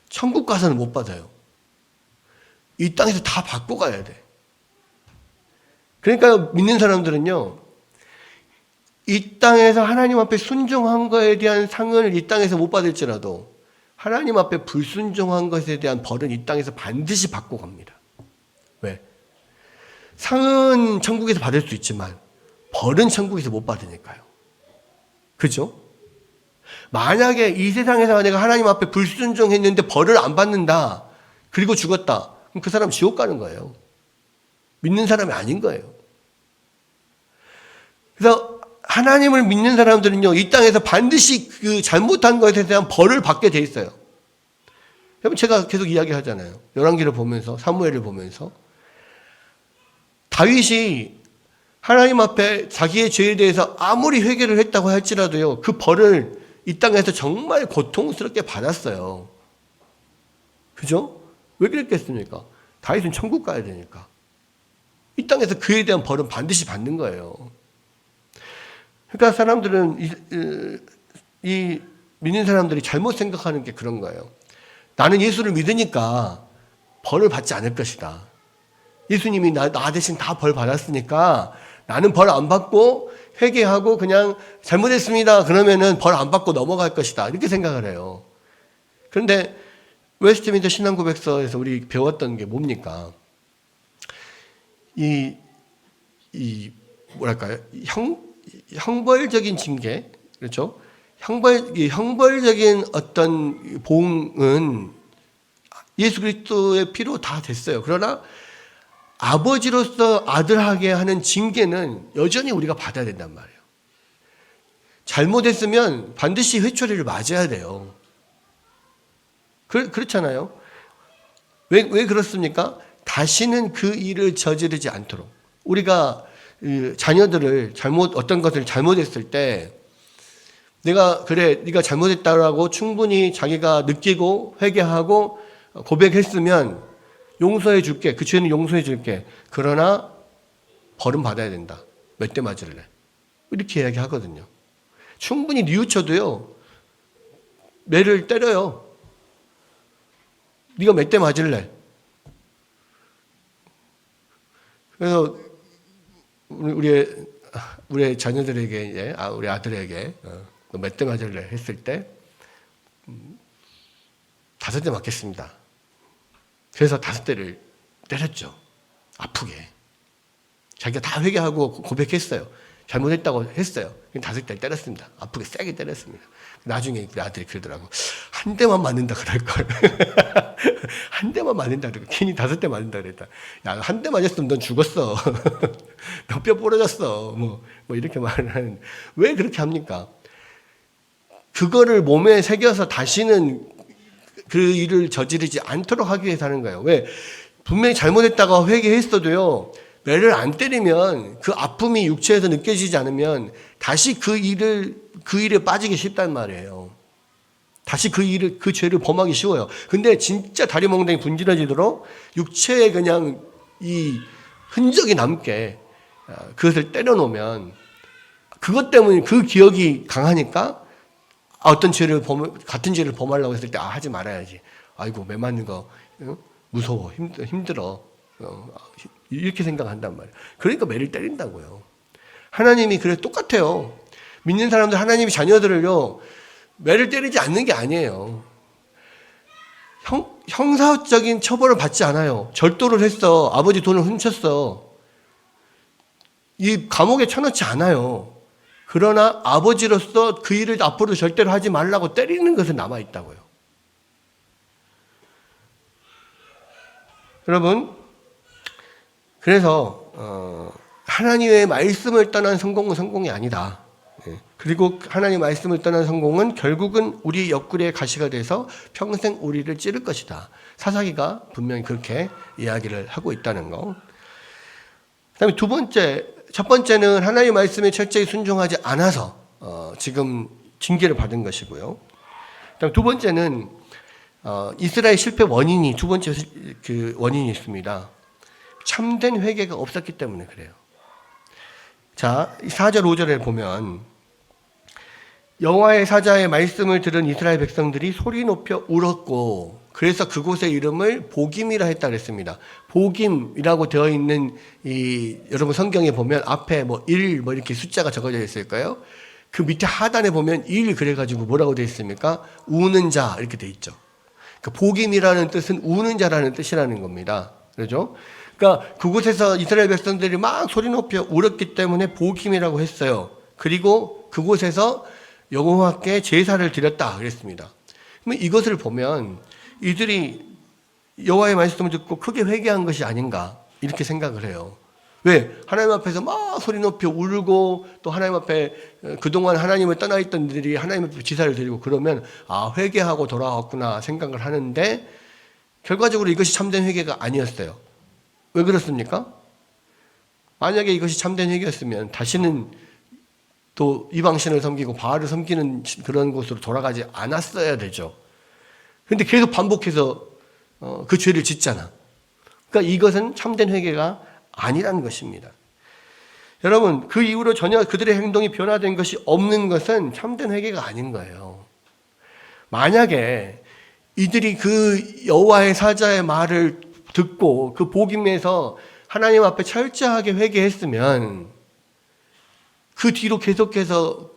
천국 가서는 못 받아요. 이 땅에서 다 받고 가야 돼. 그러니까 믿는 사람들은요, 이 땅에서 하나님 앞에 순종한 것에 대한 상을 이 땅에서 못 받을지라도 하나님 앞에 불순종한 것에 대한 벌은 이 땅에서 반드시 받고 갑니다. 왜? 상은 천국에서 받을 수 있지만 벌은 천국에서 못 받으니까요. 그죠? 만약에 이 세상에서 내가 하나님 앞에 불순종했는데 벌을 안 받는다, 그리고 죽었다, 그럼 그 사람 지옥 가는 거예요. 믿는 사람이 아닌 거예요. 그래서 하나님을 믿는 사람들은요, 이 땅에서 반드시 그 잘못한 것에 대한 벌을 받게 돼 있어요. 여러분, 제가 계속 이야기하잖아요. 열왕기를 보면서, 사무엘을 보면서. 다윗이 하나님 앞에 자기의 죄에 대해서 아무리 회개를 했다고 할지라도요, 그 벌을 이 땅에서 정말 고통스럽게 받았어요. 그죠? 왜 그랬겠습니까? 다윗은 천국 가야 되니까. 이 땅에서 그에 대한 벌은 반드시 받는 거예요. 그러니까 사람들은 이 믿는 사람들이 잘못 생각하는 게 그런 거예요. 나는 예수를 믿으니까 벌을 받지 않을 것이다. 예수님이 나 대신 다 벌 받았으니까 나는 벌 안 받고 회개하고 그냥 잘못했습니다, 그러면은 벌 안 받고 넘어갈 것이다, 이렇게 생각을 해요. 그런데 웨스트민스터 신앙고백서에서 우리 배웠던 게 뭡니까? 뭐랄까요? 형벌적인 징계, 그렇죠? 형벌적인 어떤 보응은 예수 그리스도의 피로 다 됐어요. 그러나 아버지로서 아들하게 하는 징계는 여전히 우리가 받아야 된단 말이에요. 잘못했으면 반드시 회초리를 맞아야 돼요. 그렇잖아요. 왜 그렇습니까? 다시는 그 일을 저지르지 않도록. 우리가 자녀들을 어떤 것을 잘못했을 때 네가 잘못했다라고 충분히 자기가 느끼고 회개하고 고백했으면 용서해 줄게. 그 죄는 용서해 줄게. 그러나 벌은 받아야 된다. 몇 대 맞을래? 이렇게 이야기하거든요. 충분히 뉘우쳐도요, 매를 때려요. 네가 몇 대 맞을래? 그래서 우리 자녀들에게 이제 우리 아들에게 너 몇 대 맞을래 했을 때 5대 맞겠습니다. 그래서 5대를 때렸죠. 아프게. 자기가 다 회개하고 고백했어요. 잘못했다고 했어요. 5대를 때렸습니다. 아프게 세게 때렸습니다. 나중에 우리 아들이 그러더라고. 한 대만 맞는다 그럴걸. 한 대만 맞는다 그러고 괜히 5대 맞는다 그랬다. 야, 한 대 맞았으면 넌 죽었어. 너 뼈 부러졌어. 뭐 이렇게 말을 하는. 왜 그렇게 합니까? 그거를 몸에 새겨서 다시는 그 일을 저지르지 않도록 하기 위해서 하는 거예요. 왜? 분명히 잘못했다가 회개했어도요, 매를 안 때리면 그 아픔이 육체에서 느껴지지 않으면 다시 그 일에 빠지기 쉽단 말이에요. 다시 그 죄를 범하기 쉬워요. 근데 진짜 다리 몽둥이 분질러지도록 육체에 그냥 이 흔적이 남게 그것을 때려놓으면 그것 때문에 그 기억이 강하니까 같은 죄를 범하려고 했을 때 하지 말아야지. 아이고 매 맞는 거 무서워 힘들어 이렇게 생각한단 말이에요. 그러니까 매를 때린다고요. 하나님이 그래 똑같아요. 믿는 사람들 하나님이 자녀들을요 매를 때리지 않는 게 아니에요. 형사적인 처벌을 받지 않아요. 절도를 했어. 아버지 돈을 훔쳤어. 이 감옥에 쳐넣지 않아요. 그러나 아버지로서 그 일을 앞으로 절대로 하지 말라고 때리는 것은 남아있다고요. 여러분, 그래서 하나님의 말씀을 떠난 성공은 성공이 아니다. 그리고 하나님의 말씀을 떠난 성공은 결국은 우리 옆구리의 가시가 돼서 평생 우리를 찌를 것이다. 사사기가 분명히 그렇게 이야기를 하고 있다는 거. 그다음에 첫 번째는 하나님의 말씀에 철저히 순종하지 않아서 지금 징계를 받은 것이고요. 그다음 두 번째는 이스라엘 실패 원인이 두 번째 그 원인이 있습니다. 참된 회개가 없었기 때문에 그래요. 자, 4절 5절에 보면 여호와의 사자의 말씀을 들은 이스라엘 백성들이 소리 높여 울었고 그래서 그곳의 이름을 보김이라 했다 그랬습니다. 보김이라고 되어 있는 여러분 성경에 보면 앞에 1 이렇게 숫자가 적어져 있을까요? 그 밑에 하단에 보면 1 그래가지고 뭐라고 되어 있습니까? 우는 자 이렇게 되어 있죠. 그 보김이라는 뜻은 우는 자라는 뜻이라는 겁니다. 그렇죠? 그러니까 그곳에서 이스라엘 백성들이 막 소리 높여 울었기 때문에 보김이라고 했어요. 그리고 그곳에서 여호와께 제사를 드렸다 그랬습니다. 그러면 이것을 보면 이들이 여호와의 말씀을 듣고 크게 회개한 것이 아닌가 이렇게 생각을 해요. 왜? 하나님 앞에서 막 소리 높여 울고 또 하나님 앞에 그동안 하나님을 떠나 있던 이들이 하나님 앞에 제사를 드리고 그러면 회개하고 돌아왔구나 생각을 하는데 결과적으로 이것이 참된 회개가 아니었어요. 왜 그렇습니까? 만약에 이것이 참된 회개였으면 다시는 또 이방신을 섬기고 바알을 섬기는 그런 곳으로 돌아가지 않았어야 되죠. 그런데 계속 반복해서 그 죄를 짓잖아. 그러니까 이것은 참된 회개가 아니라는 것입니다. 여러분, 그 이후로 전혀 그들의 행동이 변화된 것이 없는 것은 참된 회개가 아닌 거예요. 만약에 이들이 그 여호와의 사자의 말을 듣고 그 복임에서 하나님 앞에 철저하게 회개했으면 그 뒤로 계속해서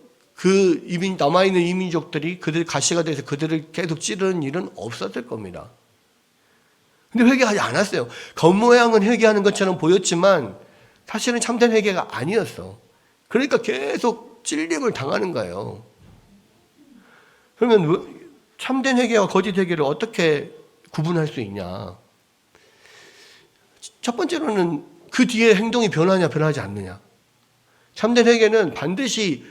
남아있는 이민족들이 그들 가시가 돼서 그들을 계속 찌르는 일은 없었을 겁니다. 근데 회개하지 않았어요. 겉모양은 회개하는 것처럼 보였지만 사실은 참된 회개가 아니었어. 그러니까 계속 찔림을 당하는 거예요. 그러면 참된 회개와 거짓 회개를 어떻게 구분할 수 있냐? 첫 번째로는 그 뒤에 행동이 변하냐 변하지 않느냐. 참된 회개는 반드시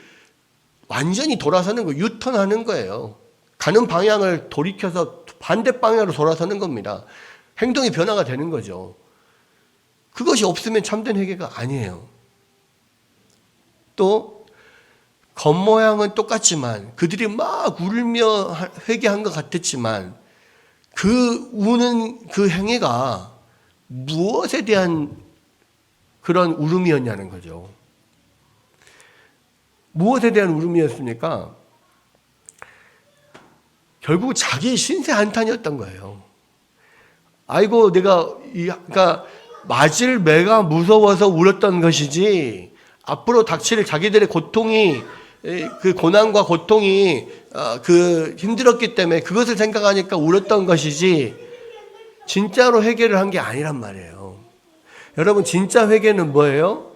완전히 돌아서는 거, 유턴하는 거예요. 가는 방향을 돌이켜서 반대 방향으로 돌아서는 겁니다. 행동이 변화가 되는 거죠. 그것이 없으면 참된 회개가 아니에요. 또 겉모양은 똑같지만 그들이 막 울며 회개한 것 같았지만 그 우는 그 행위가 무엇에 대한 그런 울음이었냐는 거죠. 무엇에 대한 울음이었습니까? 결국 자기 신세 한탄이었던 거예요. 아이고 그러니까 맞을 매가 무서워서 울었던 것이지 앞으로 닥칠 자기들의 고통이 그 고난과 고통이 힘들었기 때문에 그것을 생각하니까 울었던 것이지 진짜로 회개를 한 게 아니란 말이에요. 여러분 진짜 회개는 뭐예요?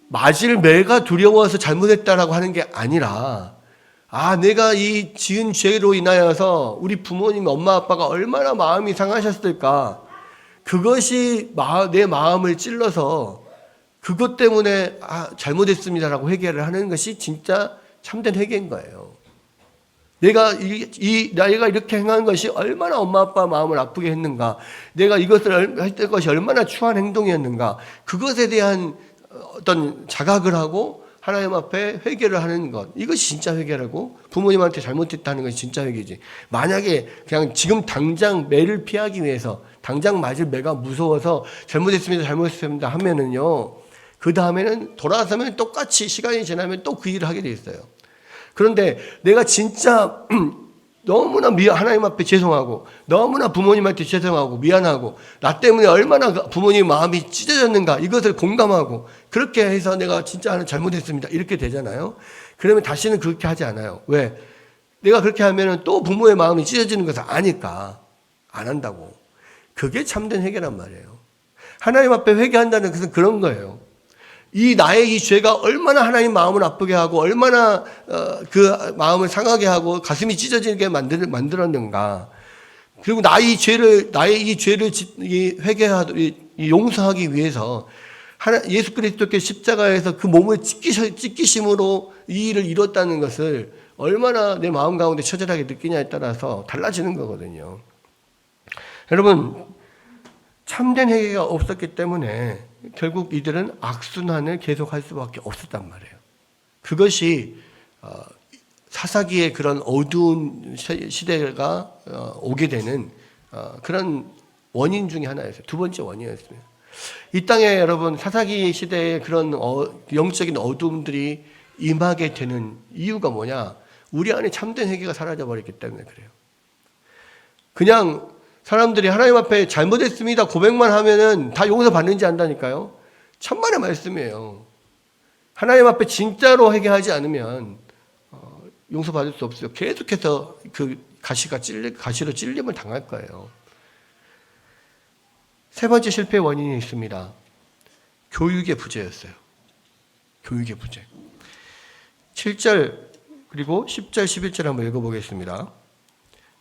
맞을 매가 두려워서 잘못했다라고 하는 게 아니라 내가 이 지은 죄로 인하여서 우리 부모님, 엄마, 아빠가 얼마나 마음이 상하셨을까. 그것이 내 마음을 찔러서 그것 때문에 잘못했습니다라고 회개를 하는 것이 진짜 참된 회개인 거예요. 내가 이렇게 행한 것이 얼마나 엄마, 아빠 마음을 아프게 했는가. 내가 이것을 했던 것이 얼마나 추한 행동이었는가. 그것에 대한 어떤 자각을 하고 하나님 앞에 회개를 하는 것, 이것이 진짜 회개라고. 부모님한테 잘못했다는 것이 진짜 회개지. 만약에 그냥 지금 당장 매를 피하기 위해서 당장 맞을 매가 무서워서 잘못했습니다 하면은요, 그 다음에는 돌아서면 똑같이 시간이 지나면 또 그 일을 하게 돼 있어요. 그런데 내가 진짜 너무나 하나님 앞에 죄송하고 너무나 부모님한테 죄송하고 미안하고 나 때문에 얼마나 부모님 마음이 찢어졌는가 이것을 공감하고 그렇게 해서 내가 진짜 잘못했습니다 이렇게 되잖아요. 그러면 다시는 그렇게 하지 않아요. 왜? 내가 그렇게 하면 또 부모의 마음이 찢어지는 것을 아니까 안 한다고. 그게 참된 회개란 말이에요. 하나님 앞에 회개한다는 것은 그런 거예요. 나의 이 죄가 얼마나 하나님 마음을 아프게 하고 얼마나 그 마음을 상하게 하고 가슴이 찢어지게 만들었는가. 그리고 나의 이 죄를 회개하고 용서하기 위해서 예수 그리스도께 십자가에서 그 몸을 찢기심으로 이 일을 이뤘다는 것을 얼마나 내 마음 가운데 처절하게 느끼냐에 따라서 달라지는 거거든요. 여러분, 참된 회개가 없었기 때문에 결국 이들은 악순환을 계속할 수밖에 없었단 말이에요. 그것이 사사기의 그런 어두운 시대가 오게 되는 그런 원인 중에 하나였어요. 두 번째 원인이었습니다. 이 땅에 여러분 사사기 시대의 그런 영적인 어두움들이 임하게 되는 이유가 뭐냐? 우리 안에 참된 회개가 사라져버렸기 때문에 그래요. 그냥 사람들이 하나님 앞에 잘못했습니다 고백만 하면은 다 용서받는지 안다니까요. 천만의 말씀이에요. 하나님 앞에 진짜로 회개하지 않으면 용서받을 수 없어요. 계속해서 그 가시로 찔림을 당할 거예요. 세 번째 실패의 원인이 있습니다. 교육의 부재였어요. 교육의 부재. 7절 그리고 10절 11절 한번 읽어보겠습니다.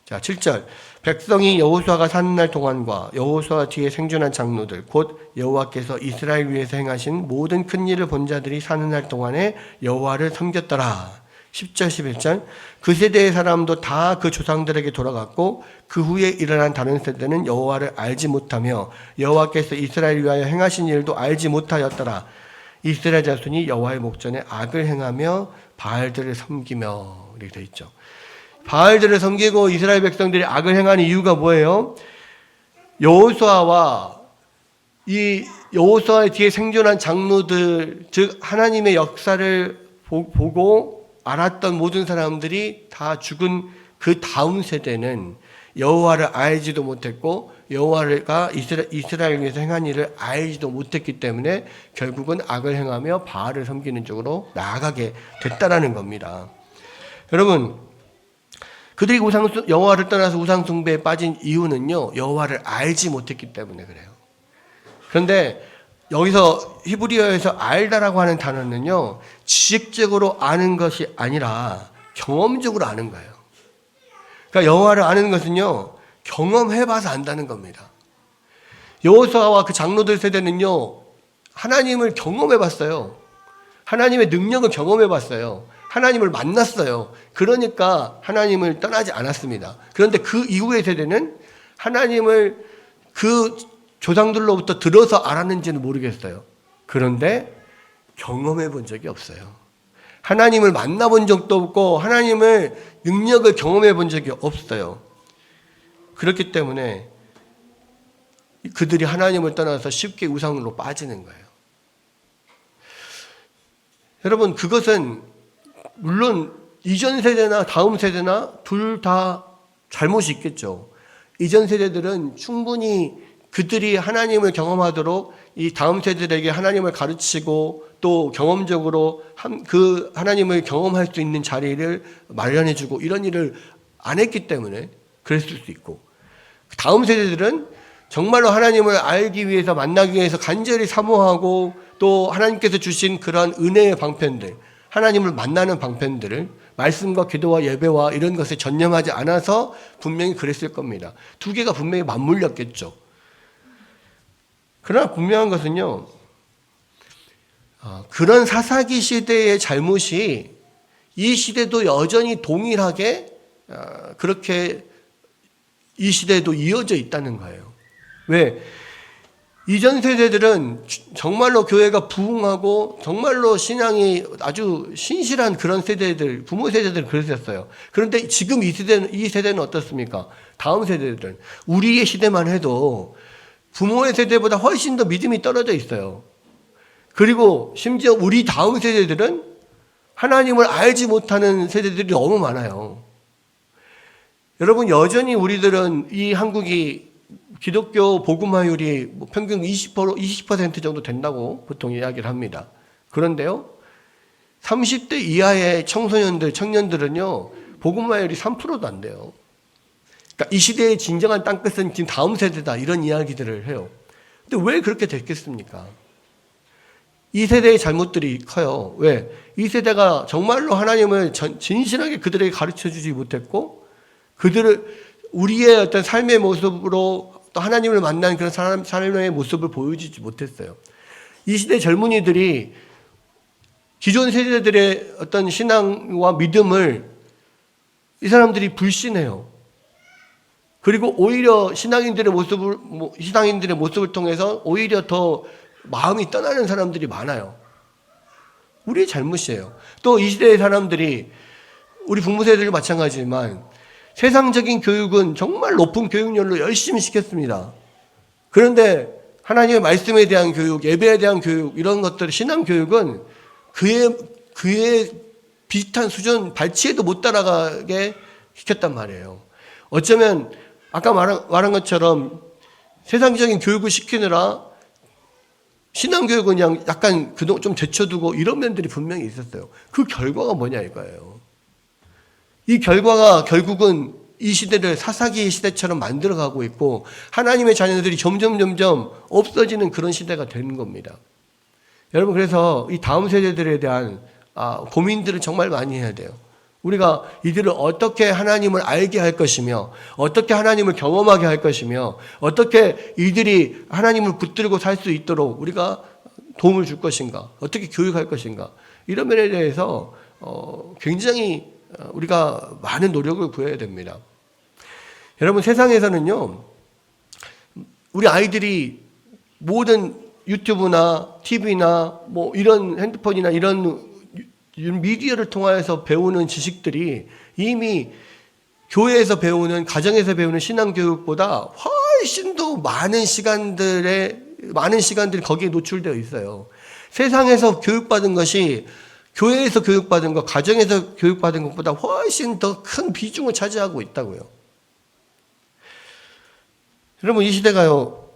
자, 7절. 백성이 여호수아가 사는 날 동안과 여호수아 뒤에 생존한 장로들 곧 여호와께서 이스라엘 위에서 행하신 모든 큰 일을 본 자들이 사는 날 동안에 여호와를 섬겼더라. 10절 11절. 그 세대의 사람도 다 그 조상들에게 돌아갔고 그 후에 일어난 다른 세대는 여호와를 알지 못하며 여호와께서 이스라엘 위하여 행하신 일도 알지 못하였더라. 이스라엘 자손이 여호와의 목전에 악을 행하며 바알들을 섬기며 이렇게 되어 있죠. 바알들을 섬기고 이스라엘 백성들이 악을 행하는 이유가 뭐예요? 여호수아와 이 여호수아의 뒤에 생존한 장로들, 즉 하나님의 역사를 보고 알았던 모든 사람들이 다 죽은 그 다음 세대는 여호와를 알지도 못했고 여호와가 이스라엘 위해서 행한 일을 알지도 못했기 때문에 결국은 악을 행하며 바알을 섬기는 쪽으로 나아가게 됐다라는 겁니다. 여러분, 그들이 여호와를 떠나서 우상 숭배에 빠진 이유는요, 여호와를 알지 못했기 때문에 그래요. 그런데 여기서 히브리어에서 알다라고 하는 단어는요, 지식적으로 아는 것이 아니라 경험적으로 아는 거예요. 그러니까 여호와를 아는 것은요, 경험해봐서 안다는 겁니다. 여호수아와 그 장로들 세대는요, 하나님을 경험해봤어요. 하나님의 능력을 경험해봤어요. 하나님을 만났어요. 그러니까 하나님을 떠나지 않았습니다. 그런데 그 이후의 세대는 하나님을 그 조상들로부터 들어서 알았는지는 모르겠어요. 그런데 경험해 본 적이 없어요. 하나님을 만나본 적도 없고 하나님을 능력을 경험해 본 적이 없어요. 그렇기 때문에 그들이 하나님을 떠나서 쉽게 우상으로 빠지는 거예요. 여러분, 그것은 물론 이전 세대나 다음 세대나 둘 다 잘못이 있겠죠. 이전 세대들은 충분히 그들이 하나님을 경험하도록 이 다음 세대들에게 하나님을 가르치고 또 경험적으로 그 하나님을 경험할 수 있는 자리를 마련해주고 이런 일을 안 했기 때문에 그랬을 수 있고, 다음 세대들은 정말로 하나님을 알기 위해서 만나기 위해서 간절히 사모하고 또 하나님께서 주신 그러한 은혜의 방편들, 하나님을 만나는 방편들을 말씀과 기도와 예배와 이런 것에 전념하지 않아서 분명히 그랬을 겁니다. 두 개가 분명히 맞물렸겠죠. 그러나 분명한 것은요, 그런 사사기 시대의 잘못이 이 시대도 여전히 동일하게 그렇게 이 시대에도 이어져 있다는 거예요. 왜? 이전 세대들은 정말로 교회가 부흥하고 정말로 신앙이 아주 신실한 그런 세대들, 부모 세대들은 그랬었어요. 그런데 지금 이 세대는 어떻습니까? 다음 세대들은 우리의 시대만 해도 부모의 세대보다 훨씬 더 믿음이 떨어져 있어요. 그리고 심지어 우리 다음 세대들은 하나님을 알지 못하는 세대들이 너무 많아요. 여러분, 여전히 우리들은 이 한국이 기독교 복음화율이 평균 20% 정도 된다고 보통 이야기를 합니다. 그런데요, 30대 이하의 청소년들, 청년들은요, 복음화율이 3%도 안 돼요. 그러니까 이 시대의 진정한 땅끝은 지금 다음 세대다, 이런 이야기들을 해요. 근데 왜 그렇게 됐겠습니까? 이 세대의 잘못들이 커요. 왜? 이 세대가 정말로 하나님을 진실하게 그들에게 가르쳐 주지 못했고, 우리의 어떤 삶의 모습으로 또 하나님을 만난 그런 삶의 모습을 보여주지 못했어요. 이 시대 젊은이들이 기존 세대들의 어떤 신앙과 믿음을 이 사람들이 불신해요. 그리고 오히려 신앙인들의 모습을 통해서 오히려 더 마음이 떠나는 사람들이 많아요. 우리의 잘못이에요. 또 이 시대의 사람들이 우리 부모 세대도 마찬가지지만 세상적인 교육은 정말 높은 교육열로 열심히 시켰습니다. 그런데 하나님의 말씀에 대한 교육, 예배에 대한 교육, 이런 것들, 신앙 교육은 그의 비슷한 수준, 발치에도 못 따라가게 시켰단 말이에요. 어쩌면 아까 말한 것처럼 세상적인 교육을 시키느라 신앙 교육은 그냥 약간 그동안 좀 제쳐두고 이런 면들이 분명히 있었어요. 그 결과가 뭐냐 이거예요. 이 결과가 결국은 이 시대를 사사기 시대처럼 만들어가고 있고 하나님의 자녀들이 점점 없어지는 그런 시대가 되는 겁니다. 여러분, 그래서 이 다음 세대들에 대한 고민들을 정말 많이 해야 돼요. 우리가 이들을 어떻게 하나님을 알게 할 것이며 어떻게 하나님을 경험하게 할 것이며 어떻게 이들이 하나님을 붙들고 살 수 있도록 우리가 도움을 줄 것인가, 어떻게 교육할 것인가, 이런 면에 대해서 굉장히 우리가 많은 노력을 구해야 됩니다. 여러분, 세상에서는요, 우리 아이들이 모든 유튜브나 TV나 뭐 이런 핸드폰이나 이런 미디어를 통해서 배우는 지식들이 이미 교회에서 배우는, 가정에서 배우는 신앙교육보다 훨씬 더 많은 시간들이 거기에 노출되어 있어요. 세상에서 교육받은 것이 교회에서 교육받은 것, 가정에서 교육받은 것보다 훨씬 더 큰 비중을 차지하고 있다고요. 여러분, 이 시대가요,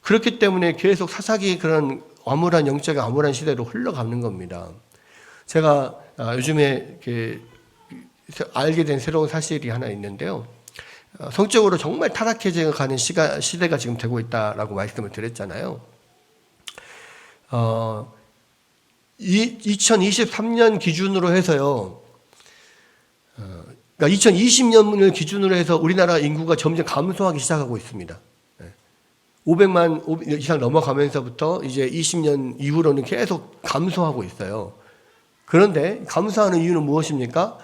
그렇기 때문에 계속 사사기 그런 암울한 영적인 암울한 시대로 흘러가는 겁니다. 제가 요즘에 알게 된 새로운 사실이 하나 있는데요. 성적으로 정말 타락해져 가는 시대가 지금 되고 있다라고 말씀을 드렸잖아요. 2023년 기준으로 해서요, 그러니까 2020년을 기준으로 해서 우리나라 인구가 점점 감소하기 시작하고 있습니다. 500만 이상 넘어가면서부터 이제 20년 이후로는 계속 감소하고 있어요. 그런데 감소하는 이유는 무엇입니까?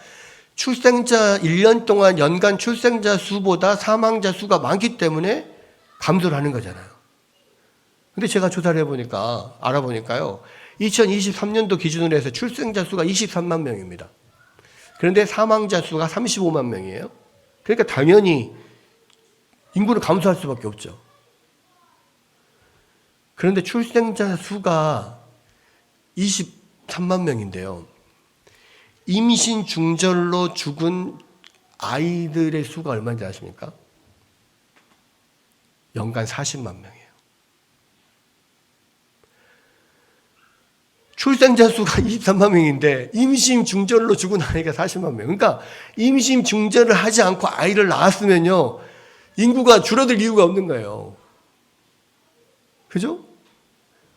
출생자 1년 동안 연간 출생자 수보다 사망자 수가 많기 때문에 감소를 하는 거잖아요. 근데 제가 조사를 해보니까, 알아보니까요, 2023년도 기준으로 해서 출생자 수가 23만 명입니다. 그런데 사망자 수가 35만 명이에요. 그러니까 당연히 인구는 감소할 수밖에 없죠. 그런데 출생자 수가 23만 명인데요. 임신 중절로 죽은 아이들의 수가 얼마인지 아십니까? 연간 40만 명이에요. 출생자 수가 23만 명인데 임신 중절로 죽은 아이가 40만 명. 그러니까 임신 중절을 하지 않고 아이를 낳았으면요, 인구가 줄어들 이유가 없는 거예요. 그죠?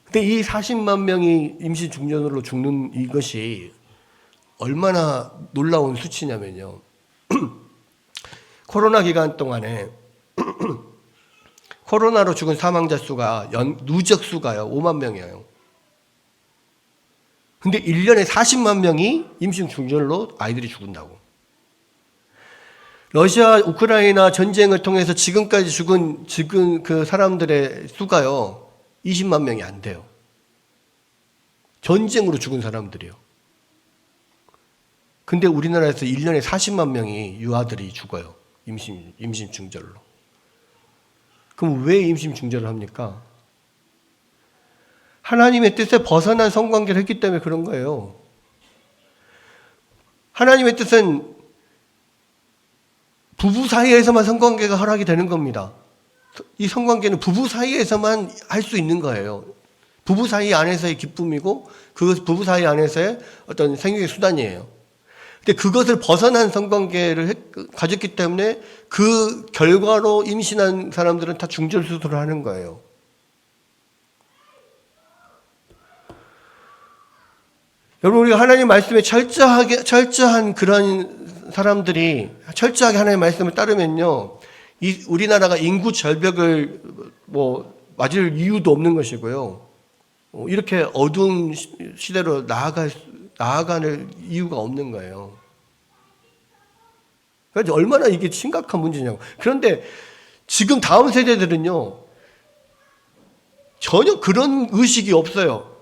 근데 이 40만 명이 임신 중절로 죽는 이것이 얼마나 놀라운 수치냐면요. 코로나 기간 동안에 코로나로 죽은 사망자 수가 누적 수가요 5만 명이에요. 근데 1년에 40만 명이 임신 중절로 아이들이 죽는다고. 러시아 우크라이나 전쟁을 통해서 지금까지 죽은 그 사람들의 수가요 20만 명이 안 돼요. 전쟁으로 죽은 사람들이요. 근데 우리나라에서 1년에 40만 명이 유아들이 죽어요. 임신 중절로. 그럼 왜 임신 중절을 합니까? 하나님의 뜻에 벗어난 성관계를 했기 때문에 그런 거예요. 하나님의 뜻은 부부 사이에서만 성관계가 허락이 되는 겁니다. 이 성관계는 부부 사이에서만 할 수 있는 거예요. 부부 사이 안에서의 기쁨이고 그 부부 사이 안에서의 어떤 생육의 수단이에요. 근데 그것을 벗어난 성관계를 가졌기 때문에 그 결과로 임신한 사람들은 다 중절수술을 하는 거예요. 여러분, 우리가 하나님 말씀에 철저한 그런 사람들이 철저하게 하나님 말씀을 따르면요, 우리나라가 인구 절벽을 맞을 이유도 없는 것이고요, 이렇게 어두운 시대로 나아가는 이유가 없는 거예요. 그래서 얼마나 이게 심각한 문제냐고. 그런데 지금 다음 세대들은요, 전혀 그런 의식이 없어요.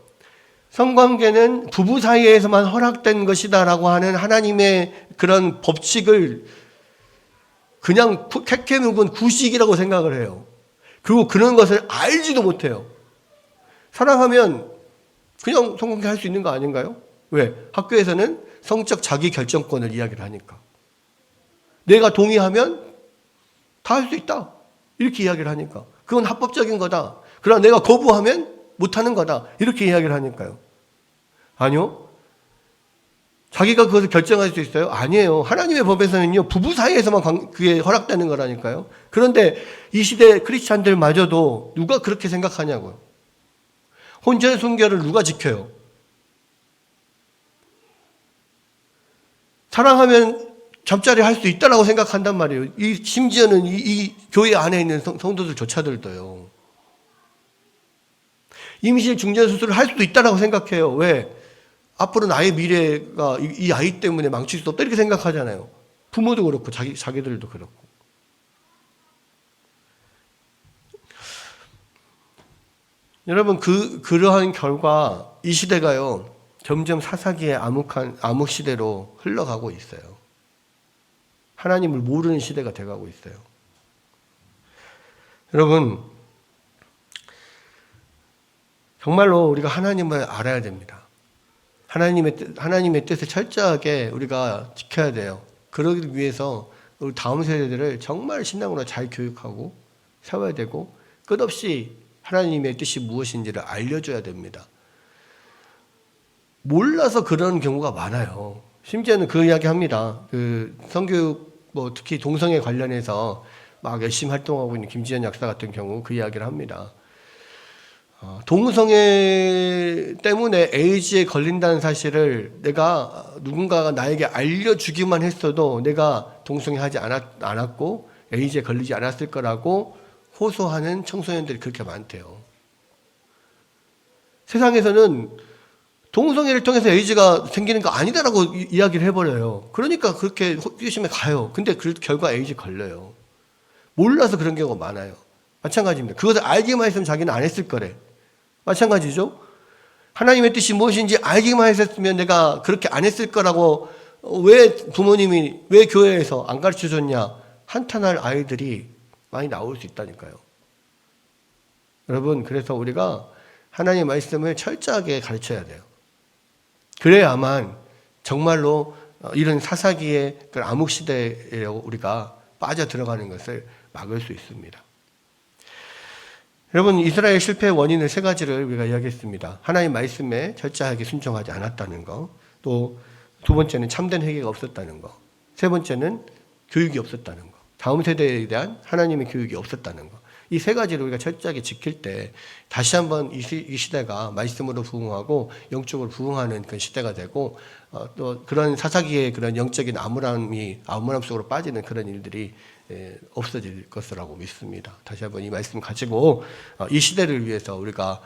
성관계는 부부 사이에서만 허락된 것이다라고 하는 하나님의 그런 법칙을 그냥 캐캐 묵은 구식이라고 생각을 해요. 그리고 그런 것을 알지도 못해요. 사랑하면 그냥 성관계 할 수 있는 거 아닌가요? 왜? 학교에서는 성적 자기 결정권을 이야기를 하니까. 내가 동의하면 다 할 수 있다. 이렇게 이야기를 하니까. 그건 합법적인 거다. 그러나 내가 거부하면 못하는 거다. 이렇게 이야기를 하니까요. 아니요. 자기가 그것을 결정할 수 있어요? 아니에요. 하나님의 법에서는요, 부부 사이에서만 그게 허락되는 거라니까요. 그런데 이 시대 크리스찬들마저도 누가 그렇게 생각하냐고요. 혼전 순결을 누가 지켜요? 사랑하면 잠자리 할 수 있다라고 생각한단 말이에요. 심지어는 이 교회 안에 있는 성도들조차들도요. 임신 중절 수술을 할 수도 있다라고 생각해요. 왜? 앞으로 나의 미래가 이 아이 때문에 망칠 수 없다 이렇게 생각하잖아요. 부모도 그렇고 자기들도 그렇고. 여러분, 그러한 결과 이 시대가요, 점점 사사기의 암흑 시대로 흘러가고 있어요. 하나님을 모르는 시대가 돼가고 있어요. 여러분, 정말로 우리가 하나님을 알아야 됩니다. 하나님의 뜻을 철저하게 우리가 지켜야 돼요. 그러기 위해서 우리 다음 세대들을 정말 신앙으로 잘 교육하고 세워야 되고, 끝없이 하나님의 뜻이 무엇인지를 알려줘야 됩니다. 몰라서 그런 경우가 많아요. 심지어는 그 이야기 합니다. 그 성교육, 특히 동성애 관련해서 막 열심히 활동하고 있는 김지현 약사 같은 경우 그 이야기를 합니다. 동성애 때문에 에이즈에 걸린다는 사실을 누군가가 나에게 알려주기만 했어도 내가 동성애 하지 않았고 에이즈에 걸리지 않았을 거라고 호소하는 청소년들이 그렇게 많대요. 세상에서는 동성애를 통해서 에이즈가 생기는 거 아니다라고 이야기를 해버려요. 그러니까 그렇게 호기심에 가요. 근데 그 결과 에이즈 걸려요. 몰라서 그런 경우가 많아요. 마찬가지입니다. 그것을 알기만 했으면 자기는 안 했을 거래. 마찬가지죠. 하나님의 뜻이 무엇인지 알기만 했으면 내가 그렇게 안 했을 거라고 왜 부모님이, 왜 교회에서 안 가르쳐줬냐 한탄할 아이들이 많이 나올 수 있다니까요. 여러분, 그래서 우리가 하나님의 말씀을 철저하게 가르쳐야 돼요. 그래야만 정말로 이런 사사기의 그 암흑 시대에 우리가 빠져 들어가는 것을 막을 수 있습니다. 여러분, 이스라엘 실패의 원인을 세 가지를 우리가 이야기했습니다. 하나님 말씀에 철저하게 순종하지 않았다는 거, 또 두 번째는 참된 회개가 없었다는 거, 세 번째는 교육이 없었다는 거, 다음 세대에 대한 하나님의 교육이 없었다는 거. 이 세 가지를 우리가 철저하게 지킬 때 다시 한번 이 시대가 말씀으로 부흥하고 영적으로 부흥하는 그런 시대가 되고, 또 그런 사사기의 그런 영적인 암울함 속으로 빠지는 그런 일들이 없어질 것이라고 믿습니다. 다시 한번 이 말씀 가지고 이 시대를 위해서 우리가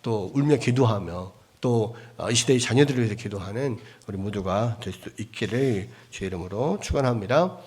또 울며 기도하며 또 이 시대의 자녀들을 위해서 기도하는 우리 모두가 될 수 있기를 주의 이름으로 축원합니다.